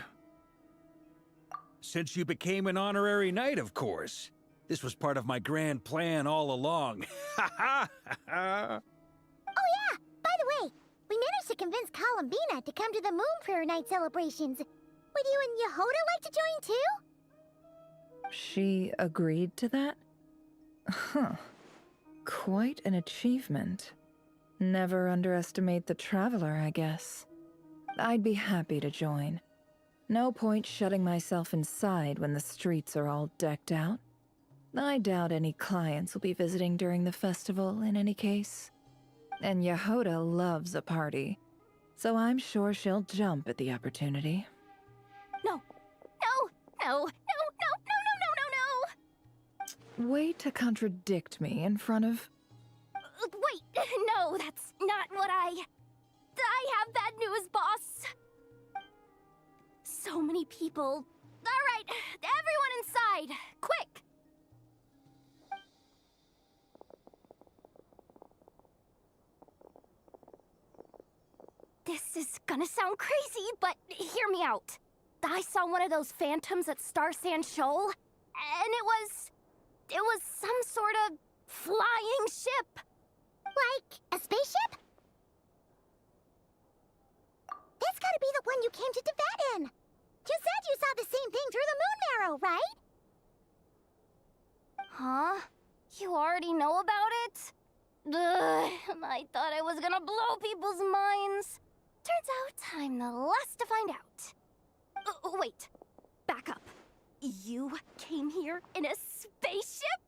Since you became an honorary knight, of course. This was part of my grand plan all along. Ha ha ha! Oh yeah, by the way, we managed to convince Columbina to come to the Moon Prayer Night celebrations. Would you and Yehoda like to join too? She agreed to that? Huh. Quite an achievement. Never underestimate the traveler, I guess. I'd be happy to join. No point shutting myself inside when the streets are all decked out. I doubt any clients will be visiting during the festival in any case. And Yehoda loves a party, so I'm sure she'll jump at the opportunity. No. No. No. No. No. No. No. No. No. No. Way to contradict me in front of... Wait. No, that's not what I have bad news, boss. So many people. All right, everyone inside, quick. This is gonna sound crazy, but hear me out. I saw one of those phantoms at Star Sand Shoal, and it was it was some sort of flying ship. Like a spaceship? That's gotta be the one you came to Teyvat in. You said you saw the same thing through the moon marrow, right? Huh? You already know about it? Ugh, I thought I was gonna blow people's minds. Turns out I'm the last to find out. Wait. Back up. You came here in a spaceship?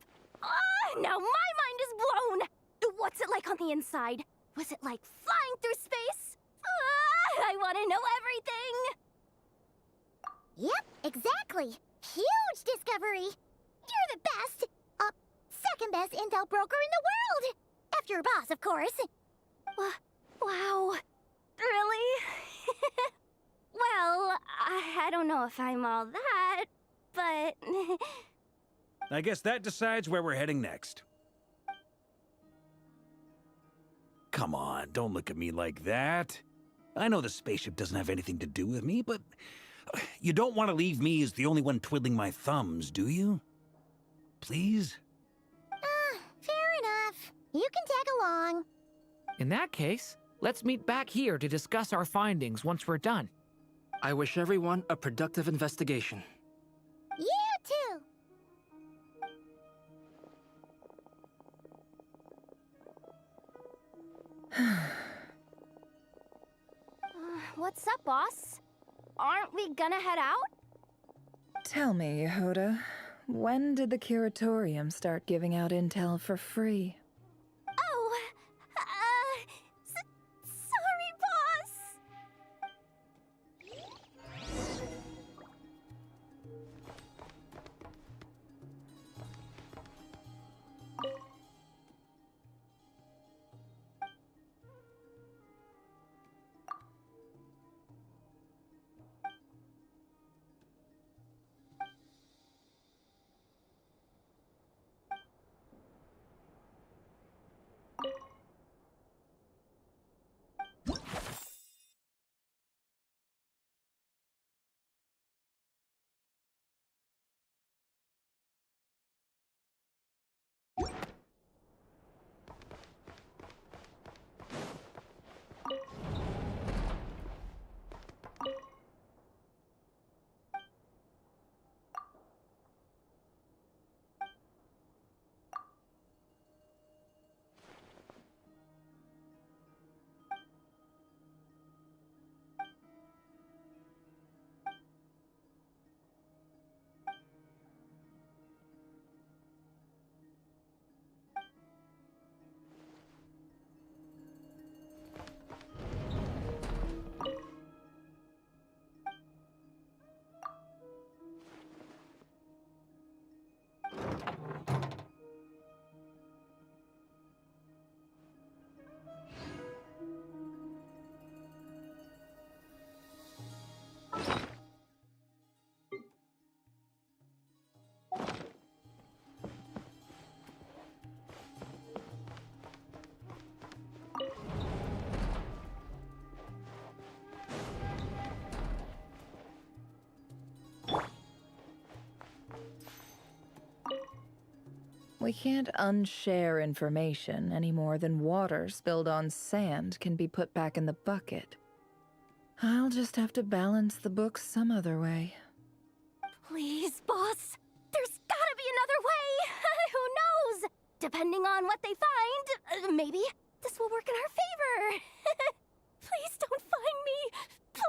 Now my mind is blown! What's it like on the inside? Was it like flying through space? I want to know everything! Yep, exactly. Huge discovery. You're the best. Second best intel broker in the world. After your boss, of course. Wow. Really? Well, I don't know if I'm all that, but... I guess that decides where we're heading next. Come on, don't look at me like that. I know the spaceship doesn't have anything to do with me, but you don't want to leave me as the only one twiddling my thumbs, do you? Please? Fair enough. You can tag along. In that case, let's meet back here to discuss our findings once we're done. I wish everyone a productive investigation. You too. What's up, boss? Aren't we gonna head out? Tell me, Yehuda, when did the Curatorium start giving out intel for free? Oh, sorry, boss. We can't unshare information any more than water spilled on sand can be put back in the bucket. I'll just have to balance the books some other way. Please, boss. There's gotta be another way. Who knows? Depending on what they find, maybe this will work in our favor. Please don't find me. Please.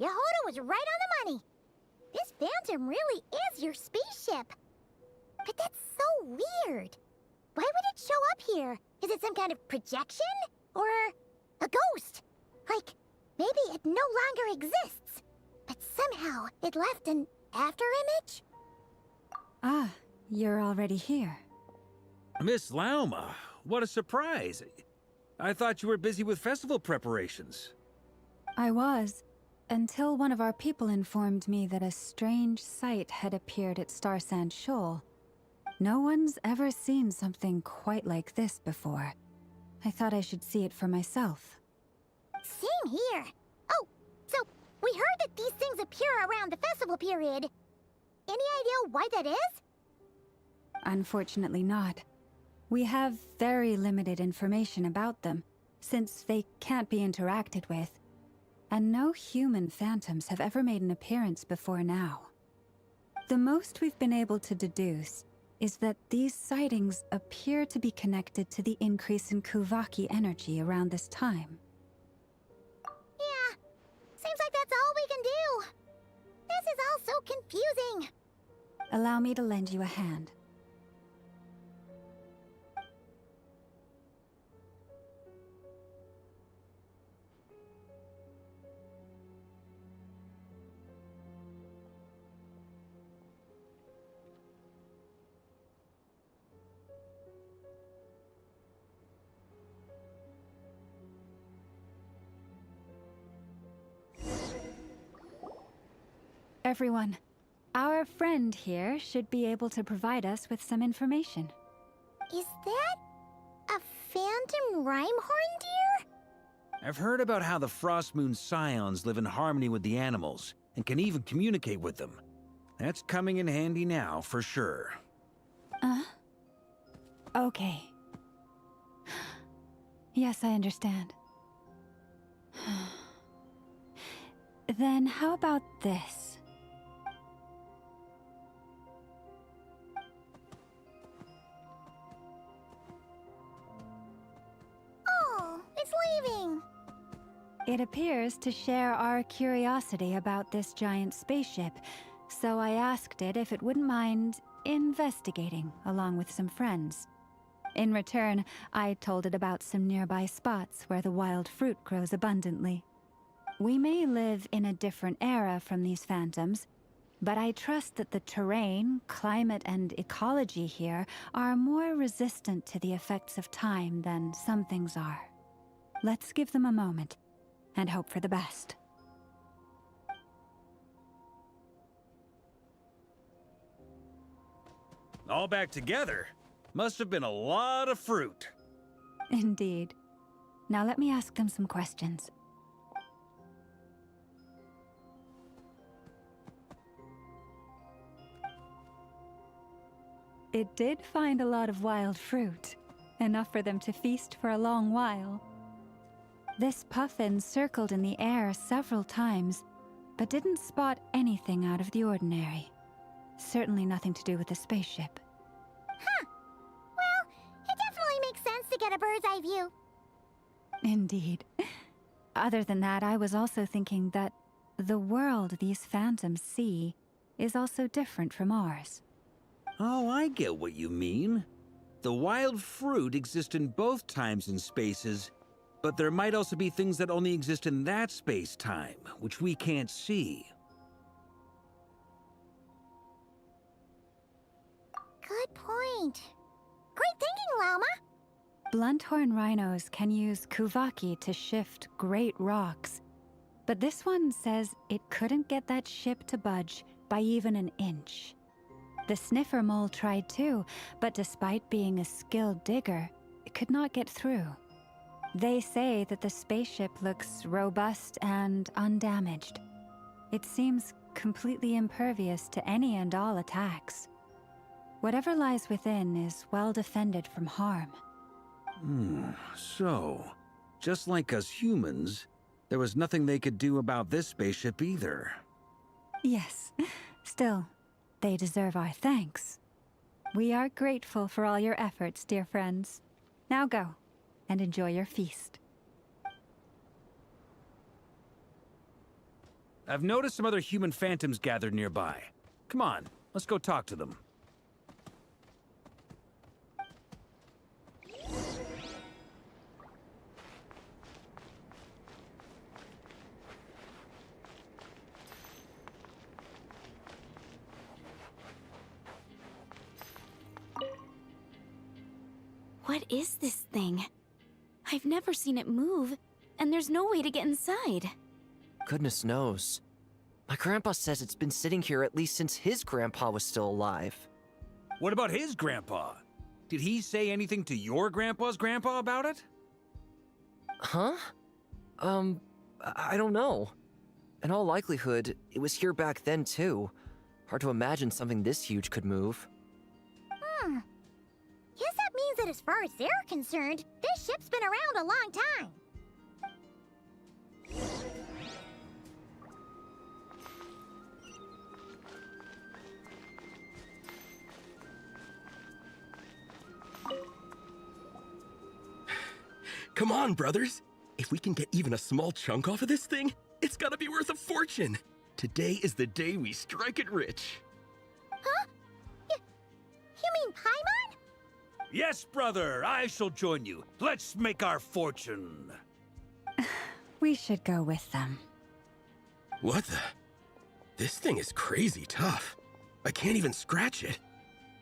Yehoda was right on the money. This Phantom really is your spaceship. But that's so weird. Why would it show up here? Is it some kind of projection? Or a ghost? Like, maybe it no longer exists, but somehow it left an afterimage? Ah, you're already here. Miss Lauma, what a surprise. I thought you were busy with festival preparations. I was, until one of our people informed me that a strange sight had appeared at Starsand Shoal. No one's ever seen something quite like this before. I thought I should see it for myself. Same here. Oh, so we heard that these things appear around the festival period. Any idea why that is? Unfortunately not. We have very limited information about them, since they can't be interacted with. And no human phantoms have ever made an appearance before now. The most we've been able to deduce is that these sightings appear to be connected to the increase in Kuvaki energy around this time. Yeah, seems like that's all we can do. This is all so confusing. Allow me to lend you a hand. Everyone, our friend here should be able to provide us with some information. Is that a phantom Rhymehorn deer? I've heard about how the Frost Moon Scions live in harmony with the animals and can even communicate with them. That's coming in handy now, for sure. Okay. Yes, I understand. Then how about this? Oh, it's leaving. It appears to share our curiosity about this giant spaceship, so I asked it if it wouldn't mind investigating along with some friends. In return, I told it about some nearby spots where the wild fruit grows abundantly. We may live in a different era from these phantoms, but I trust that the terrain, climate, and ecology here are more resistant to the effects of time than some things are. Let's give them a moment and hope for the best. All back together? Must have been a lot of fruit. Indeed. Now let me ask them some questions. It did find a lot of wild fruit, enough for them to feast for a long while. This puffin circled in the air several times, but didn't spot anything out of the ordinary. Certainly nothing to do with the spaceship. Huh. Well, it definitely makes sense to get a bird's eye view. Indeed. Other than that, I was also thinking that the world these phantoms see is also different from ours. Oh, I get what you mean. The wild fruit exist in both times and spaces, but there might also be things that only exist in that space-time, which we can't see. Good point. Great thinking, Lauma. Blunthorn rhinos can use Kuvaki to shift great rocks, but this one says it couldn't get that ship to budge by even an inch. The sniffer mole tried too, but despite being a skilled digger, it could not get through. They say that the spaceship looks robust and undamaged. It seems completely impervious to any and all attacks. Whatever lies within is well defended from harm. So, just like us humans, there was nothing they could do about this spaceship either. Yes, still, they deserve our thanks. We are grateful for all your efforts, dear friends. Now go, and enjoy your feast. I've noticed some other human phantoms gathered nearby. Come on, let's go talk to them. What is this thing? I've never seen it move, and there's no way to get inside. Goodness knows. My grandpa says it's been sitting here at least since his grandpa was still alive. What about his grandpa? Did he say anything to your grandpa's grandpa about it? Huh? I don't know. In all likelihood, it was here back then too. Hard to imagine something this huge could move. Guess that means that as far as they're concerned, this ship's been around a long time. Come on, brothers. If we can get even a small chunk off of this thing, it's gotta be worth a fortune. Today is the day we strike it rich. Huh? You mean Paimon? Yes, brother, I shall join you. Let's make our fortune. We should go with them. What the? This thing is crazy tough. I can't even scratch it.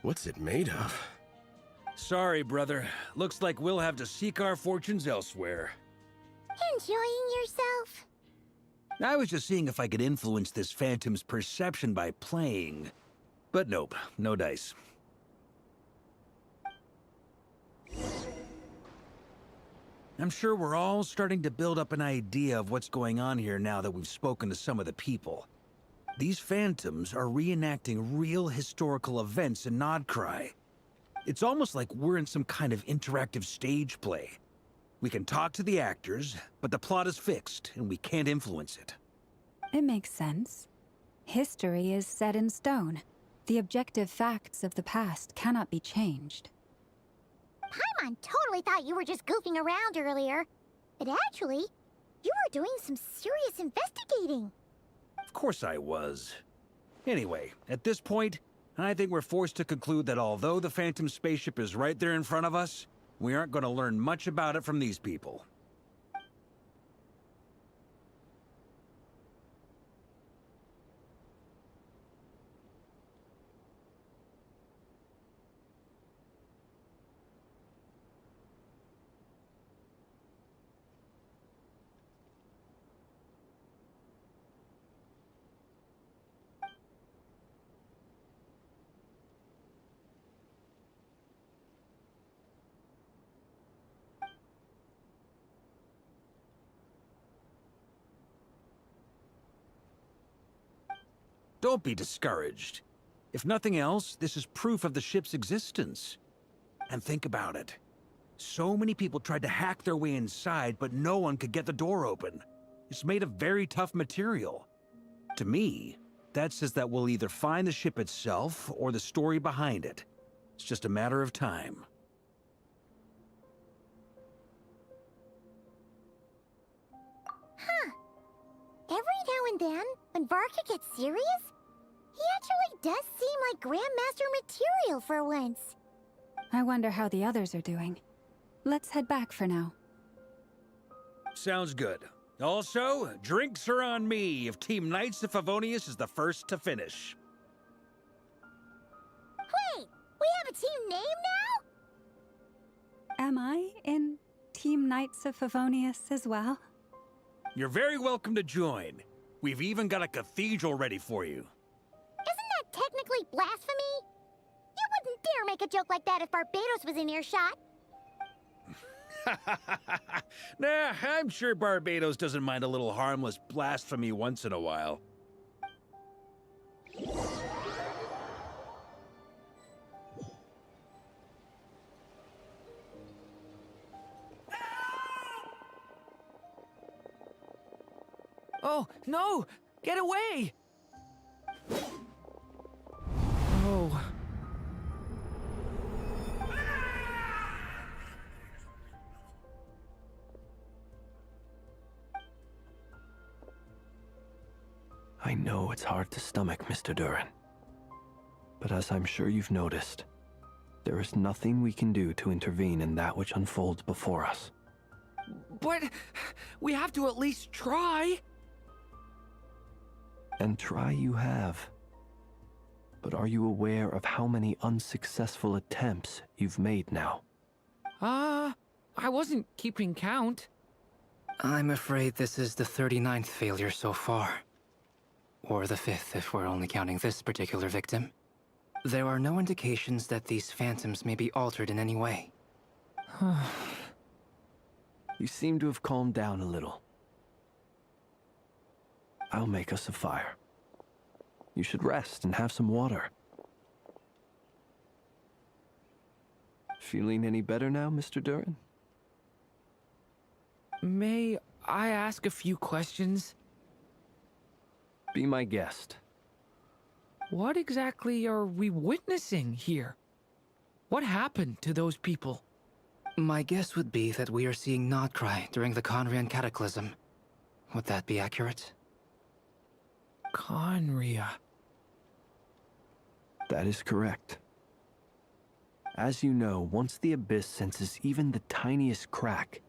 What's it made of? Sorry, brother. Looks like we'll have to seek our fortunes elsewhere. Enjoying yourself? I was just seeing if I could influence this phantom's perception by playing. But nope, no dice. I'm sure we're all starting to build up an idea of what's going on here now that we've spoken to some of the people. These phantoms are reenacting real historical events in Nodcry. It's almost like we're in some kind of interactive stage play. We can talk to the actors, but the plot is fixed, and we can't influence it. It makes sense. History is set in stone. The objective facts of the past cannot be changed. Paimon totally thought you were just goofing around earlier. But actually, you were doing some serious investigating. Of course I was. Anyway, at this point, I think we're forced to conclude that although the Phantom spaceship is right there in front of us, we aren't going to learn much about it from these people. Don't be discouraged. If nothing else, this is proof of the ship's existence. And think about it. So many people tried to hack their way inside, but no one could get the door open. It's made of very tough material. To me, that says that we'll either find the ship itself or the story behind it. It's just a matter of time. Huh. Every now and then, when Varka gets serious, he actually does seem like Grandmaster material for once. I wonder how the others are doing. Let's head back for now. Sounds good. Also, drinks are on me if Team Knights of Favonius is the first to finish. Wait, we have a team name now? Am I in Team Knights of Favonius as well? You're very welcome to join. We've even got a cathedral ready for you. Isn't that technically blasphemy? You wouldn't dare make a joke like that if Barbados was in earshot. Nah, I'm sure Barbados doesn't mind a little harmless blasphemy once in a while. Oh, no! Get away! Oh. I know it's hard to stomach, Mr. Durin. But as I'm sure you've noticed, there is nothing we can do to intervene in that which unfolds before us. But we have to at least try. And try you have. But are you aware of how many unsuccessful attempts you've made now? I wasn't keeping count. I'm afraid this is the 39th failure so far. Or the 5th if we're only counting this particular victim. There are no indications that these phantoms may be altered in any way. You seem to have calmed down a little. I'll make us a fire. You should rest and have some water. Feeling any better now, Mr. Durin? May I ask a few questions? Be my guest. What exactly are we witnessing here? What happened to those people? My guess would be that we are seeing Nodcry during the Conrian Cataclysm. Would that be accurate? Conria. That is correct. As you know, once the Abyss senses even the tiniest crack,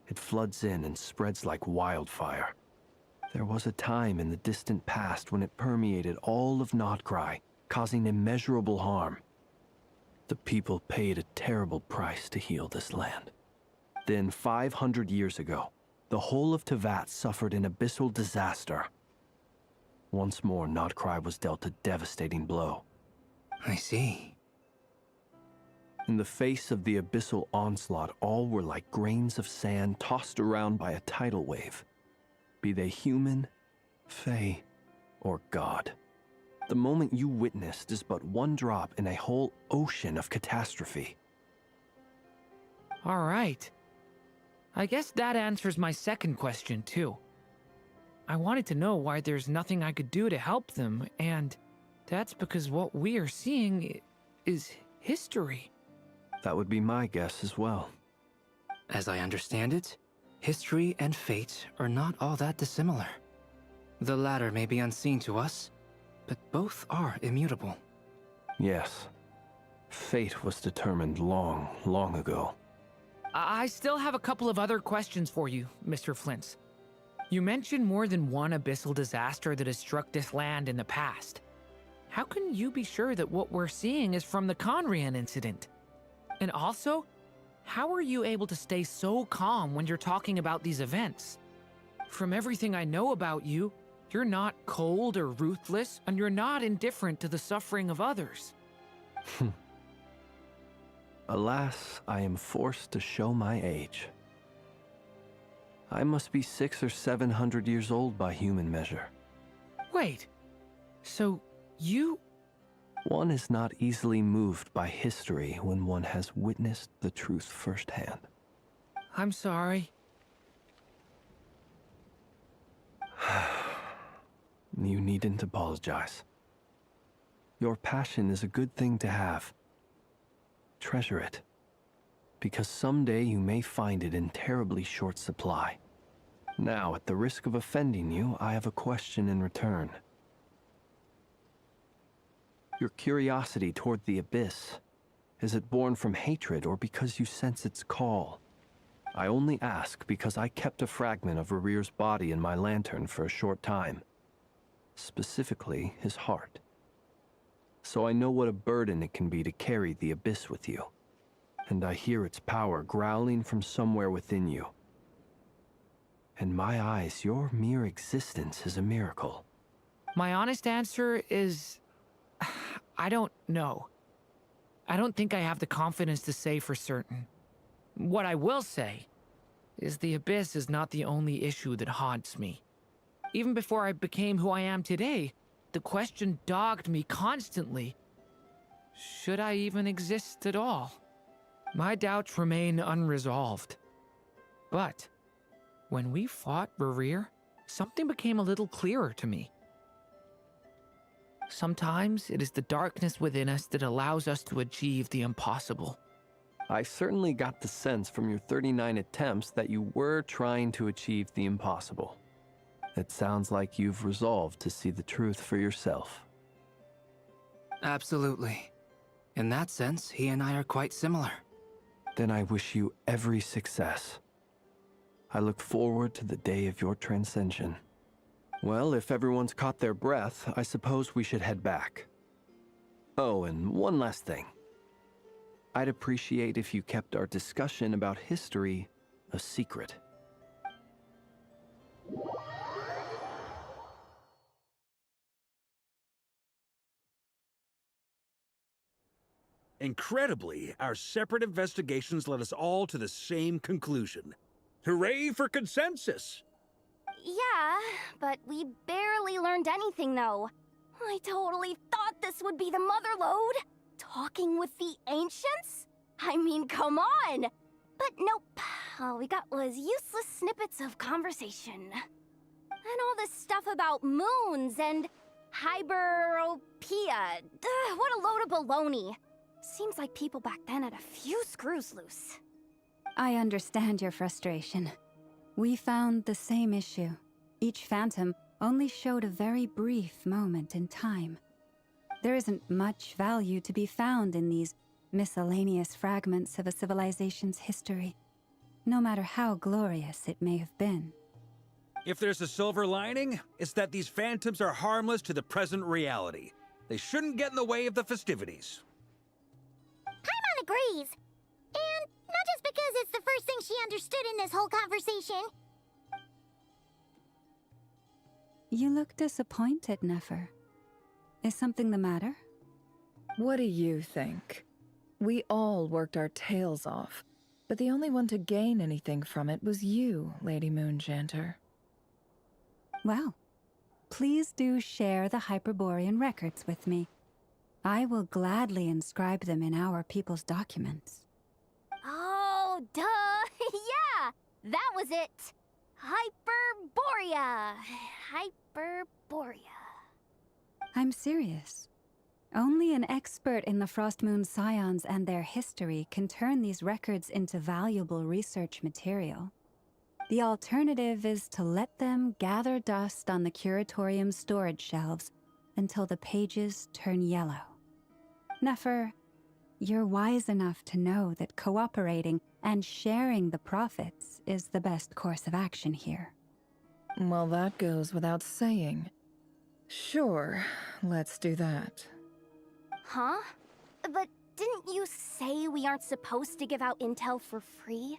it floods in and spreads like wildfire. There was a time in the distant past when it permeated all of Nodcry, causing immeasurable harm. The people paid a terrible price to heal this land. Then, 500 years ago, the whole of Teyvat suffered an abyssal disaster. Once more, Nodcry was dealt a devastating blow. I see. In the face of the abyssal onslaught, all were like grains of sand tossed around by a tidal wave. Be they human, fae, or god. The moment you witnessed is but one drop in a whole ocean of catastrophe. All right. I guess that answers my second question, too. I wanted to know why there's nothing I could do to help them, and that's because what we are seeing is history. That would be my guess as well. As I understand it, history and fate are not all that dissimilar. The latter may be unseen to us, but both are immutable. Yes. Fate was determined long, long ago. I still have a couple of other questions for you, Mr. Flint. You mentioned more than one abyssal disaster that has struck this land in the past. How can you be sure that what we're seeing is from the Conrian incident? And also, how are you able to stay so calm when you're talking about these events? From everything I know about you, you're not cold or ruthless, and you're not indifferent to the suffering of others. Alas, I am forced to show my age. I must be 600 or 700 years old by human measure. Wait, so you... One is not easily moved by history when one has witnessed the truth firsthand. I'm sorry. You needn't apologize. Your passion is a good thing to have. Treasure it, because someday you may find it in terribly short supply. Now, at the risk of offending you, I have a question in return. Your curiosity toward the Abyss, is it born from hatred or because you sense its call? I only ask because I kept a fragment of Rarir's body in my lantern for a short time. Specifically, his heart. So I know what a burden it can be to carry the Abyss with you. And I hear its power growling from somewhere within you. In my eyes, your mere existence is a miracle. My honest answer is... I don't know. I don't think I have the confidence to say for certain. What I will say is the Abyss is not the only issue that haunts me. Even before I became who I am today, the question dogged me constantly. Should I even exist at all? My doubts remain unresolved. But when we fought Rarir, something became a little clearer to me. Sometimes it is the darkness within us that allows us to achieve the impossible. I certainly got the sense from your 39 attempts that you were trying to achieve the impossible. It sounds like you've resolved to see the truth for yourself. Absolutely. In that sense, he and I are quite similar. Then I wish you every success. I look forward to the day of your transcension. Well, if everyone's caught their breath, I suppose we should head back. Oh, and one last thing. I'd appreciate if you kept our discussion about history a secret. Incredibly, our separate investigations led us all to the same conclusion. Hooray for consensus! Yeah, but we barely learned anything, though. I totally thought this would be the mother lode. Talking with the ancients? I mean, come on! But nope. All we got was useless snippets of conversation. And all this stuff about moons and hyperopia. What a load of baloney. Seems like people back then had a few screws loose. I understand your frustration. We found the same issue. Each phantom only showed a very brief moment in time. There isn't much value to be found in these miscellaneous fragments of a civilization's history, no matter how glorious it may have been. If there's a silver lining, it's that these phantoms are harmless to the present reality. They shouldn't get in the way of the festivities. Paimon agrees. And not just because it's the first thing she understood in this whole conversation. You look disappointed, Nefer. Is something the matter? What do you think? We all worked our tails off, but the only one to gain anything from it was you, Lady Moonjanter. Well, please do share the Hyperborean records with me. I will gladly inscribe them in our people's documents. Oh, duh! Yeah! That was it! Hyperborea! Hyperborea. I'm serious. Only an expert in the Frostmoon Scions and their history can turn these records into valuable research material. The alternative is to let them gather dust on the Curatorium's storage shelves until the pages turn yellow. Nefer, you're wise enough to know that cooperating and sharing the profits is the best course of action here. Well, that goes without saying. Sure, let's do that. Huh? But didn't you say we aren't supposed to give out intel for free?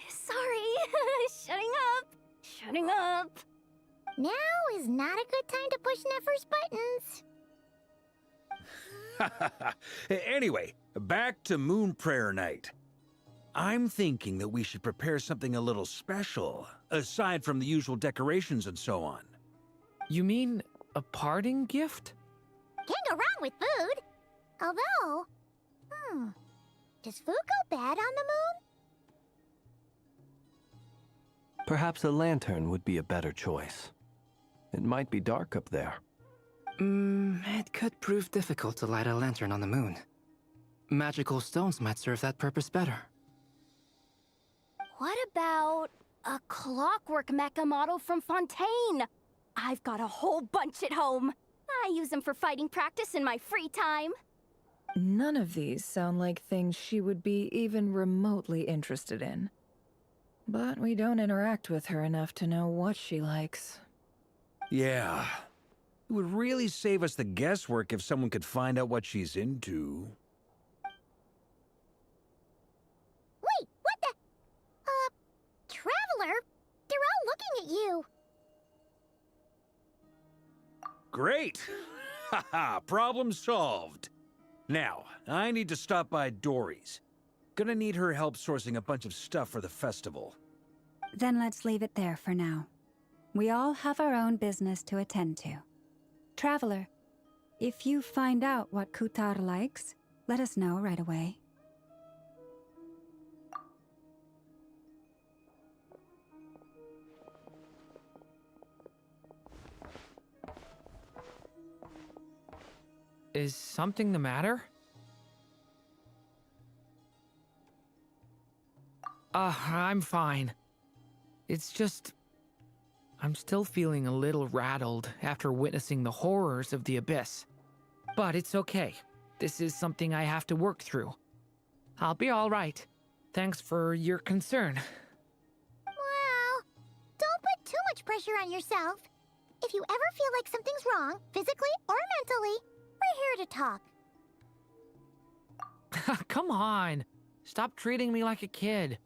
Sorry. Shutting up. Shutting up. Now is not a good time to push Nefer's buttons. Anyway, back to Moon Prayer Night. I'm thinking that we should prepare something a little special, aside from the usual decorations and so on. You mean a parting gift? Can't go wrong with food. Although, does food go bad on the moon? Perhaps a lantern would be a better choice. It might be dark up there. It could prove difficult to light a lantern on the moon. Magical stones might serve that purpose better. What about a clockwork mecha model from Fontaine? I've got a whole bunch at home. I use them for fighting practice in my free time. None of these sound like things she would be even remotely interested in. But we don't interact with her enough to know what she likes. Yeah. It would really save us the guesswork if someone could find out what she's into. Wait, what the? Traveler? They're all looking at you. Great! Haha, problem solved. Now, I need to stop by Dory's. Gonna need her help sourcing a bunch of stuff for the festival. Then let's leave it there for now. We all have our own business to attend to. Traveler, if you find out what Kutar likes, let us know right away. Is something the matter? I'm fine. It's just... I'm still feeling a little rattled after witnessing the horrors of the abyss. But it's okay. This is something I have to work through. I'll be all right. Thanks for your concern. Well, don't put too much pressure on yourself. If you ever feel like something's wrong, physically or mentally, we're here to talk. Come on. Stop treating me like a kid.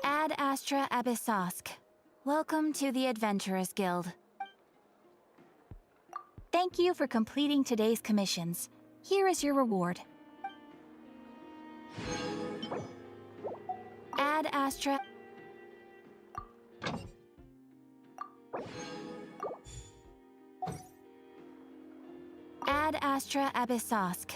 Ad Astra Abyssosk. Welcome to the Adventurers Guild. Thank you for completing today's commissions. Here is your reward. Ad Astra... Ad Astra Abyssosk.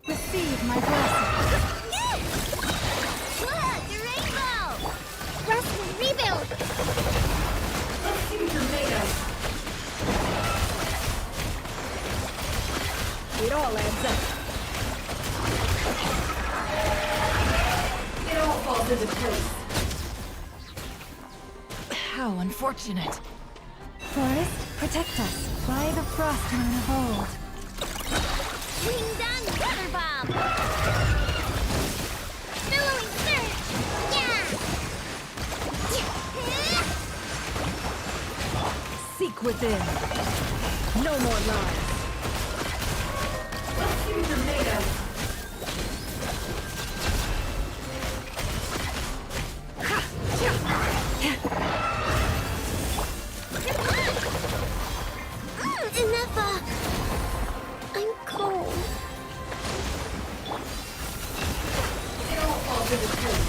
Receive my blessing. Look, the rainbow! Rest and rebuild! It all adds up. It all falls into place. How unfortunate. Forest, protect us. By the frost moon of old. Bring down the weather bomb! Billowing surge! Yeah! Seek within. No more lies. What future made of? Enough! I'm cold. It all falls into place.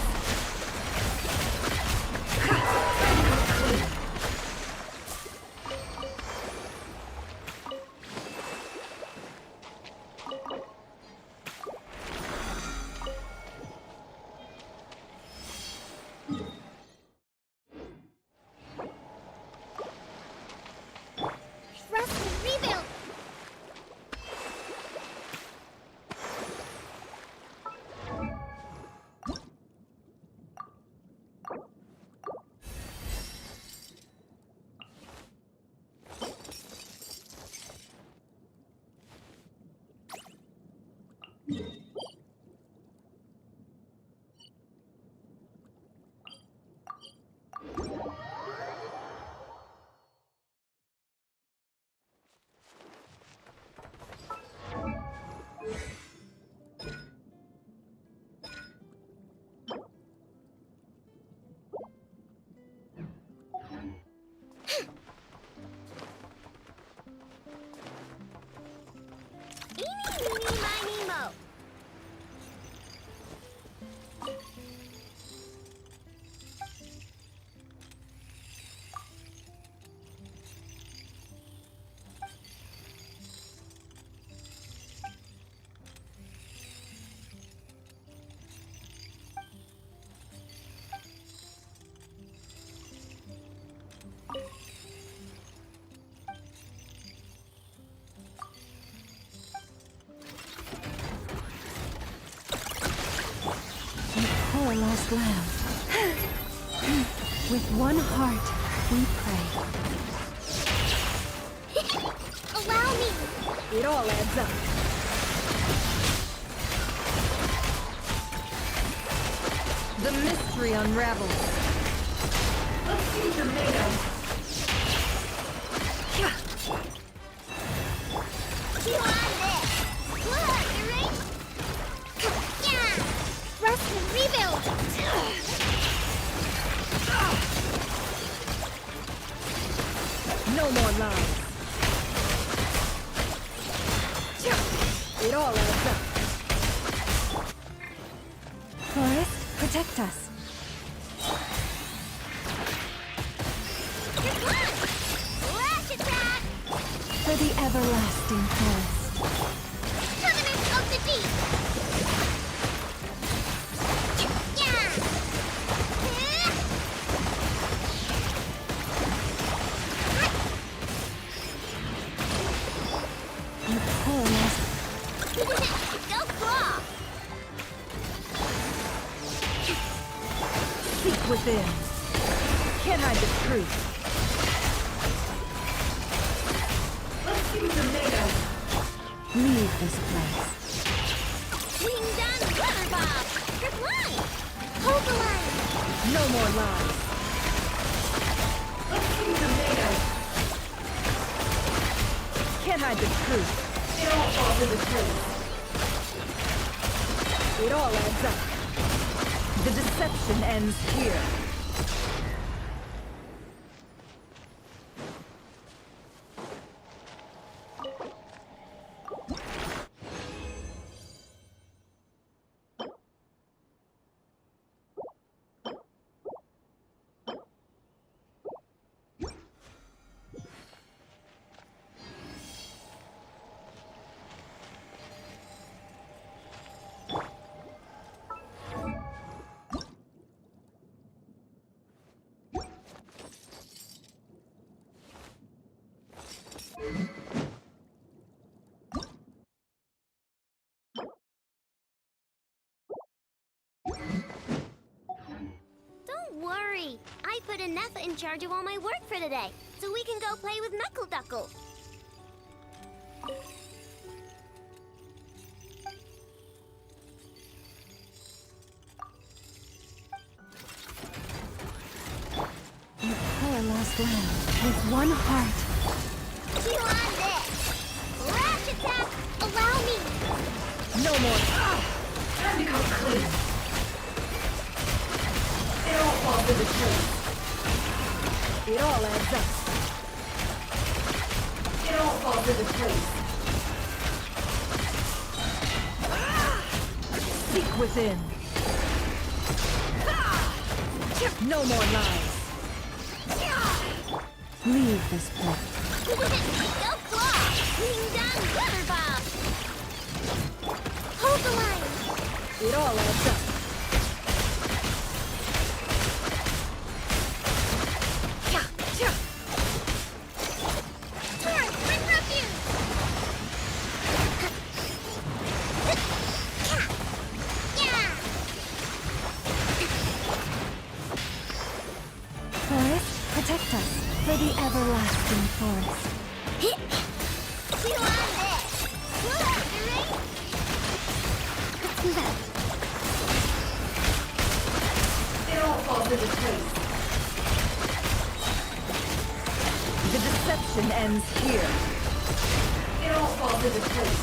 Rest and rebuild! Eeny, meeny, miny, mo. Poor lost lamb. With one heart, we pray. Allow me. It all adds up. The mystery unravels. Let's see your made You on this. Look, you ready? Yeah. Rest and rebuild. No more lies. It all adds up. Forest, protect us. You're gone. Flash attack. For the everlasting forest. Covenant of the deep. Yeah. You poor lost. Go claw. Seek within. Can't hide the truth. Let's see what you're made of. Leave this place. Swing down rubber bob. Good line. Hold the line. No more lies. Let's see what you're made of. Can't hide the truth. It all falls to the truth. It all adds up. The deception ends here. Don't worry. I put Anetha in charge of all my work for today, so we can go play with Knuckle Duckle. You poor lost lamb. With one heart. You on this. Flash attack. Allow me. No more. Time to come clean. It all falls to the truth. It all adds up. It all falls to the truth. Seek within. No more lies. Leave this place. Go claw. Swing down rubber bob. Hold the line. It all adds up. Turn. Bring refuse. Yeah. Forest, protect us. For the everlasting forest. You on this. Look, you ready? Let's move out. It all falls to the truth. The deception ends here. It all falls to the truth.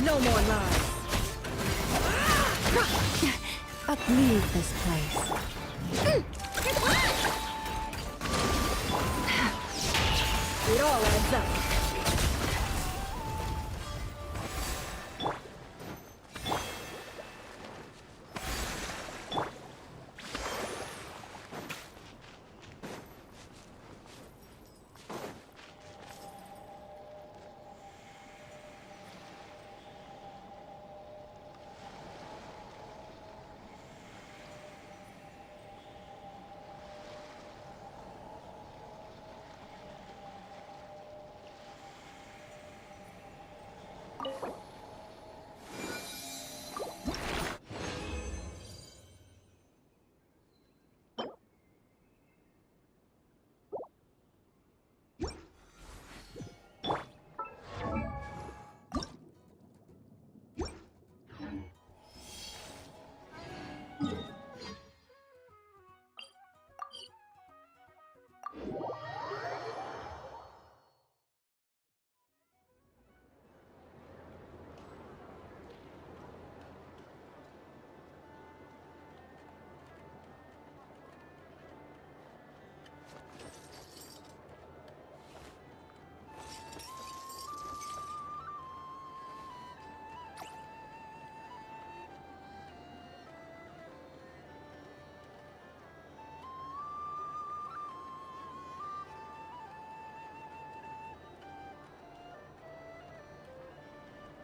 No more lies. Leave this place. It all adds up.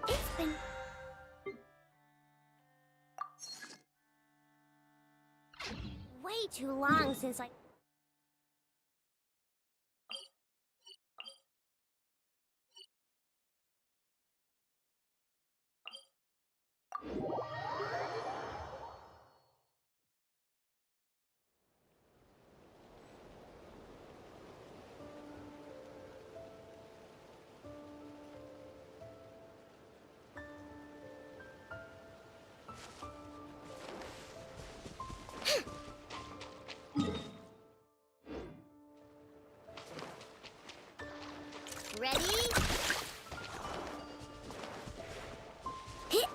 It's been way too long since I... Ready? Hit.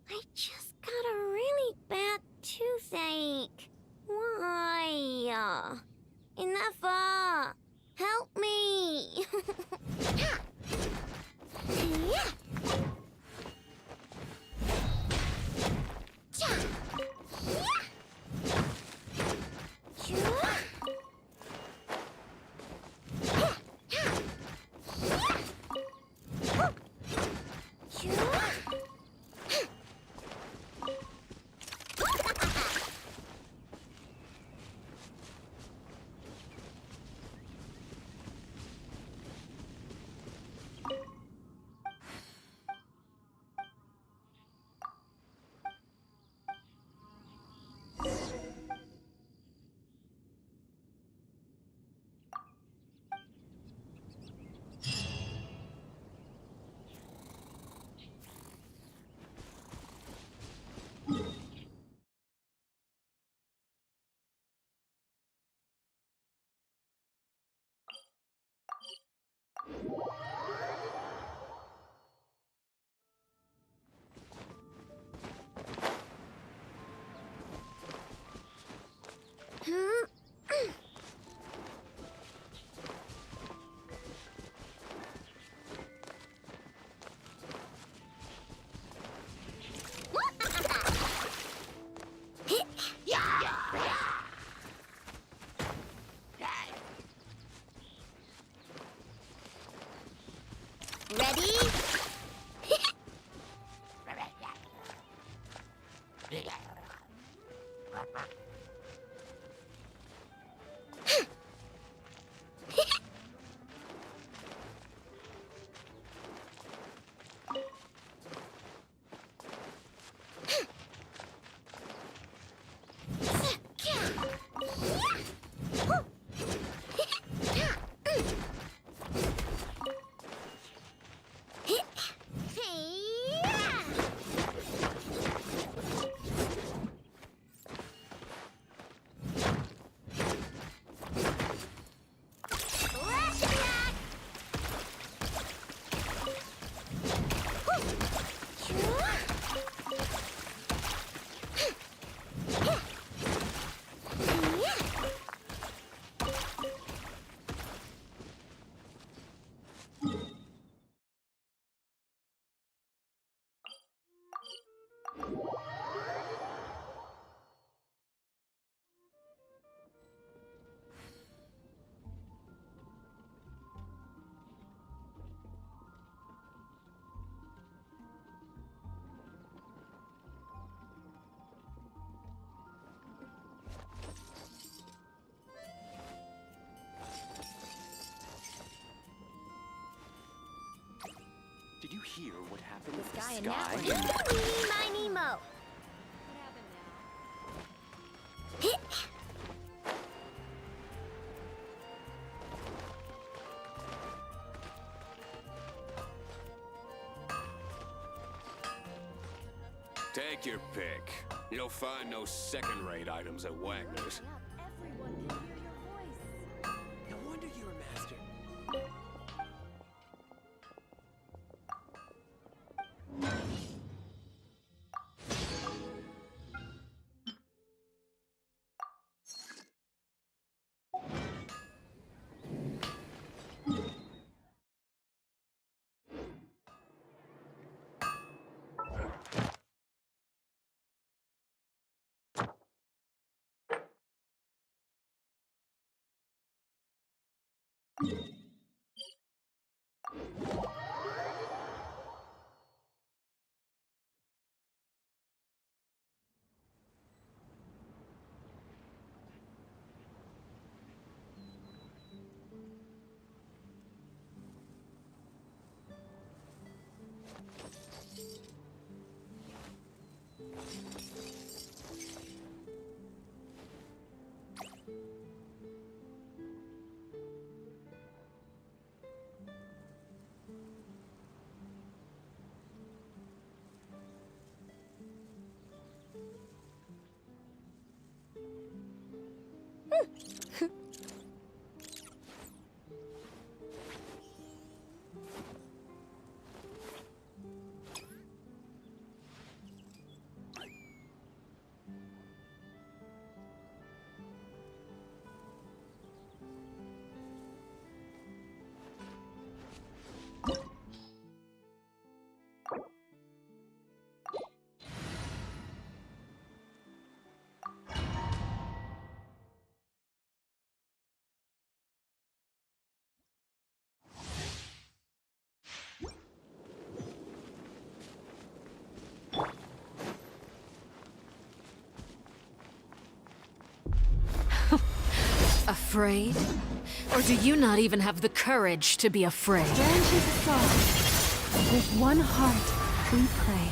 I just got a really bad toothache. Why? Enough! Help me! Ready? Did you hear what happened with the Sky sky? and that one. Eeny, miny, mo. Take your pick. You'll find no second-rate items at Wagner's. No wonder you're a master. Afraid? Or do you not even have the courage to be afraid? Branches soft. With one heart, we pray.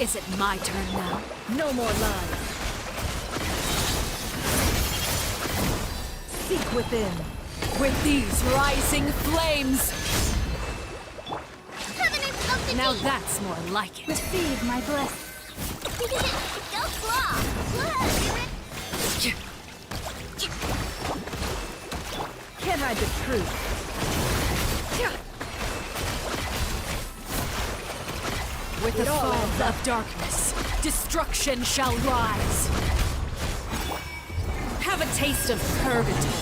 Is it my turn now? No more lies. Seek within. With these rising flames! Now that's more like it. Receive my blessing. Go claw! Can't hide the truth. With the fall of darkness, destruction shall rise. Have a taste of purgatory.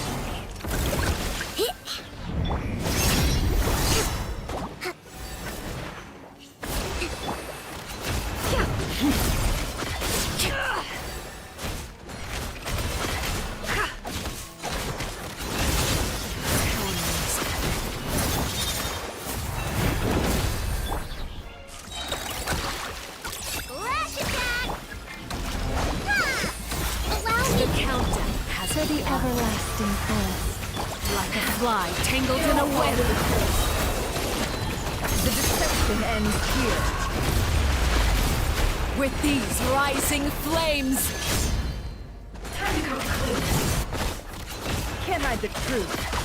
Like a fly tangled in a web. The deception ends here. With these rising flames! Time to go clean. Can't hide the truth.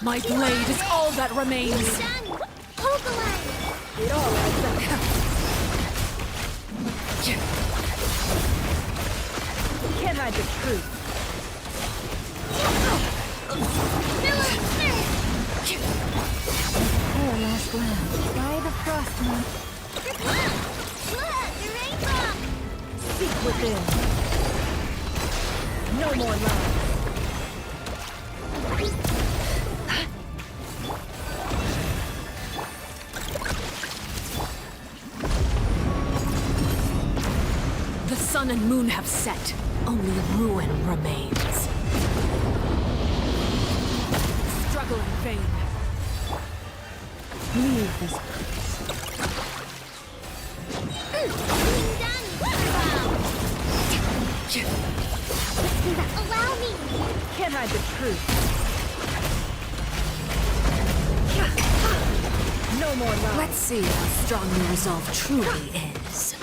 My blade is all that remains. It all adds up. Can't hide the truth. Our last land by the frost moon. Look, the rainbow! Seek within. No more lies. The sun and moon have set. Only ruin remains. Struggle in vain. Leave this place. Allow me! Can't hide the truth. No more lies. Let's see how strong your resolve truly is.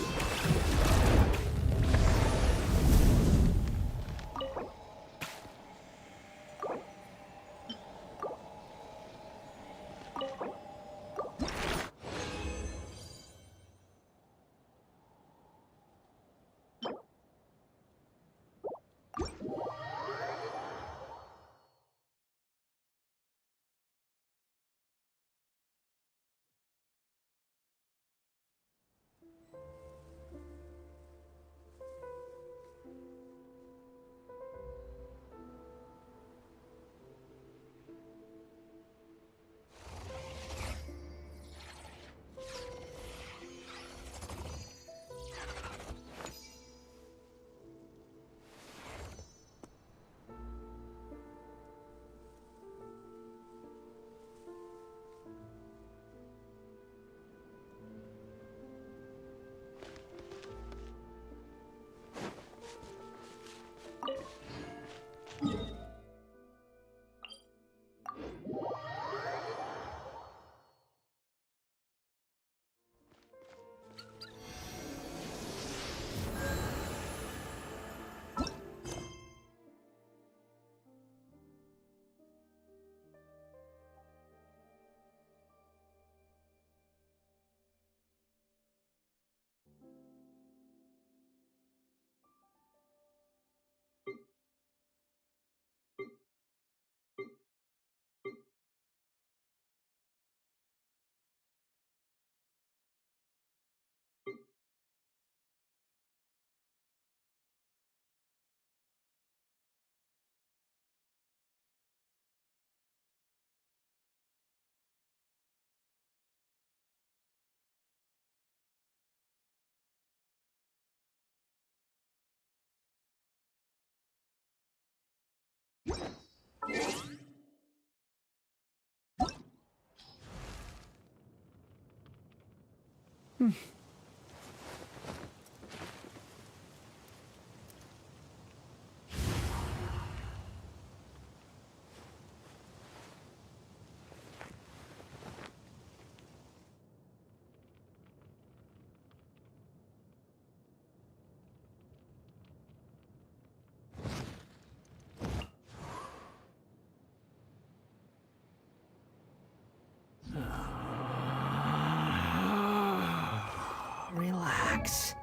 Relax.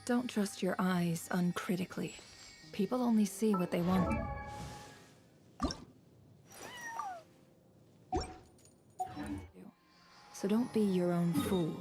Don't trust your eyes uncritically. People only see what they want. So don't be your own fool.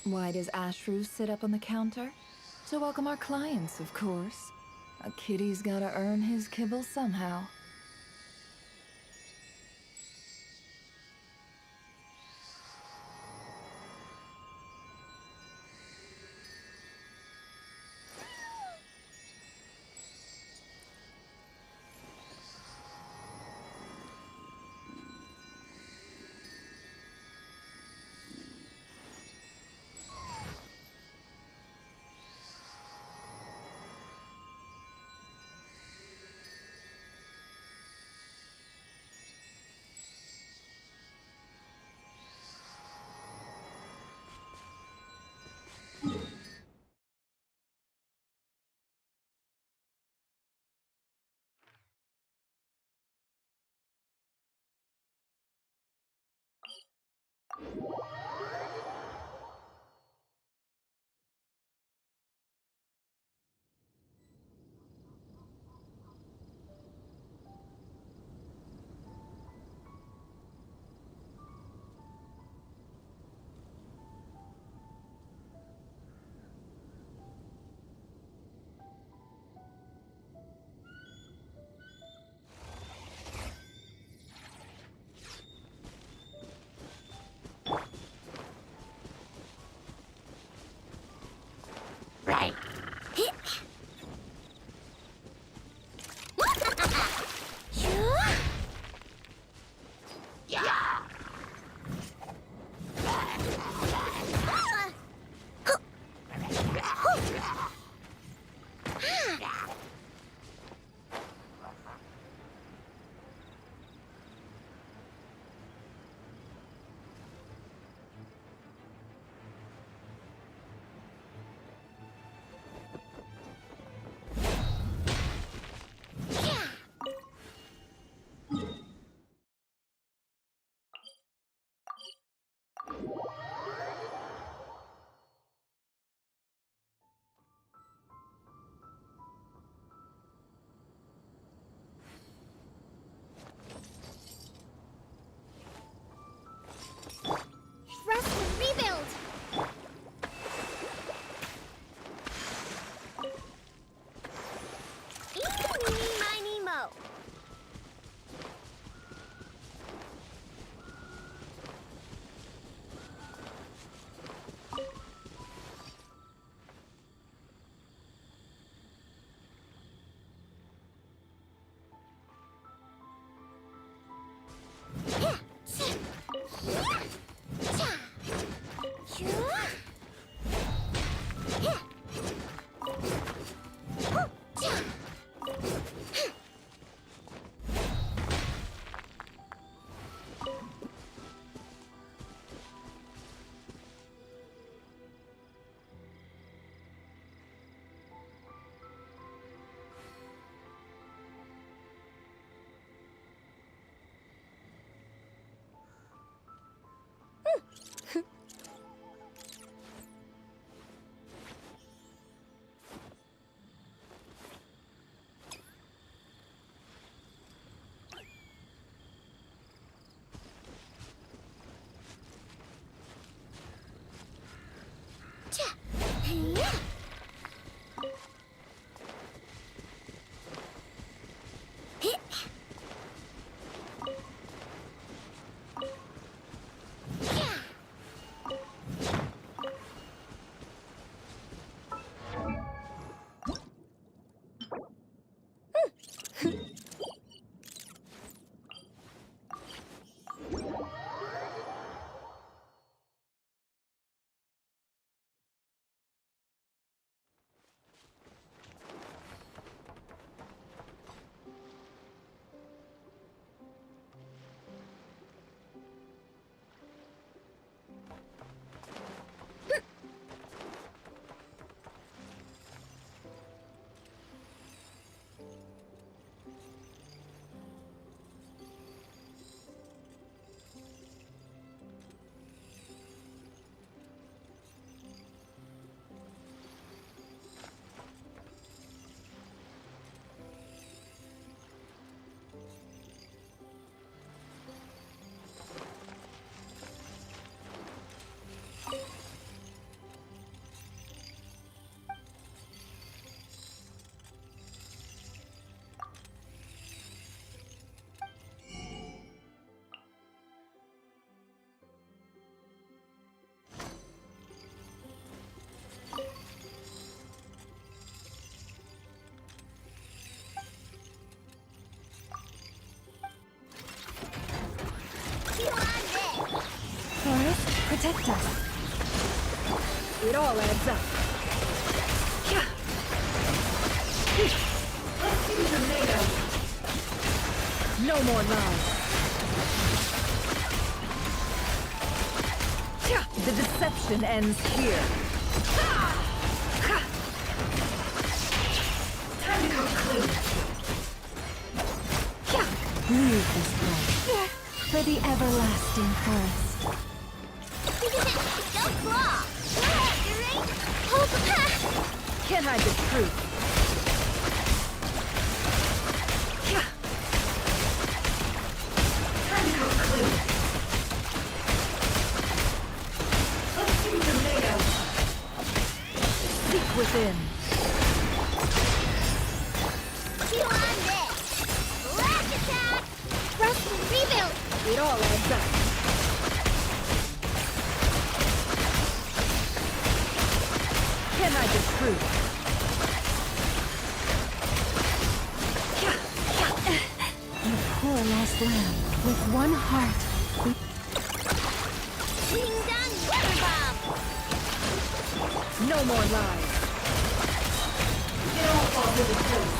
Why does Ashru sit up on the counter? To welcome our clients, of course. A kitty's gotta earn his kibble somehow. Right. Rest and rebuild! Eeny, meeny, miny, mo. Protect us. It all adds up. Let's use a NATO. No more lies. The deception ends here. Time to come clean. Leave this place for the everlasting forest. Go claw! Go ahead, Yuri! Hold the path! Can't hide the truth. Time to go clean. Let's see tomatoes. Seek within. Heal on this! Last attack! Rest and rebuild! It all adds up. Can't hide the truth. The poor lost lamb, with one heart. Ding dong weather bomb! No more lies. It all falls into place.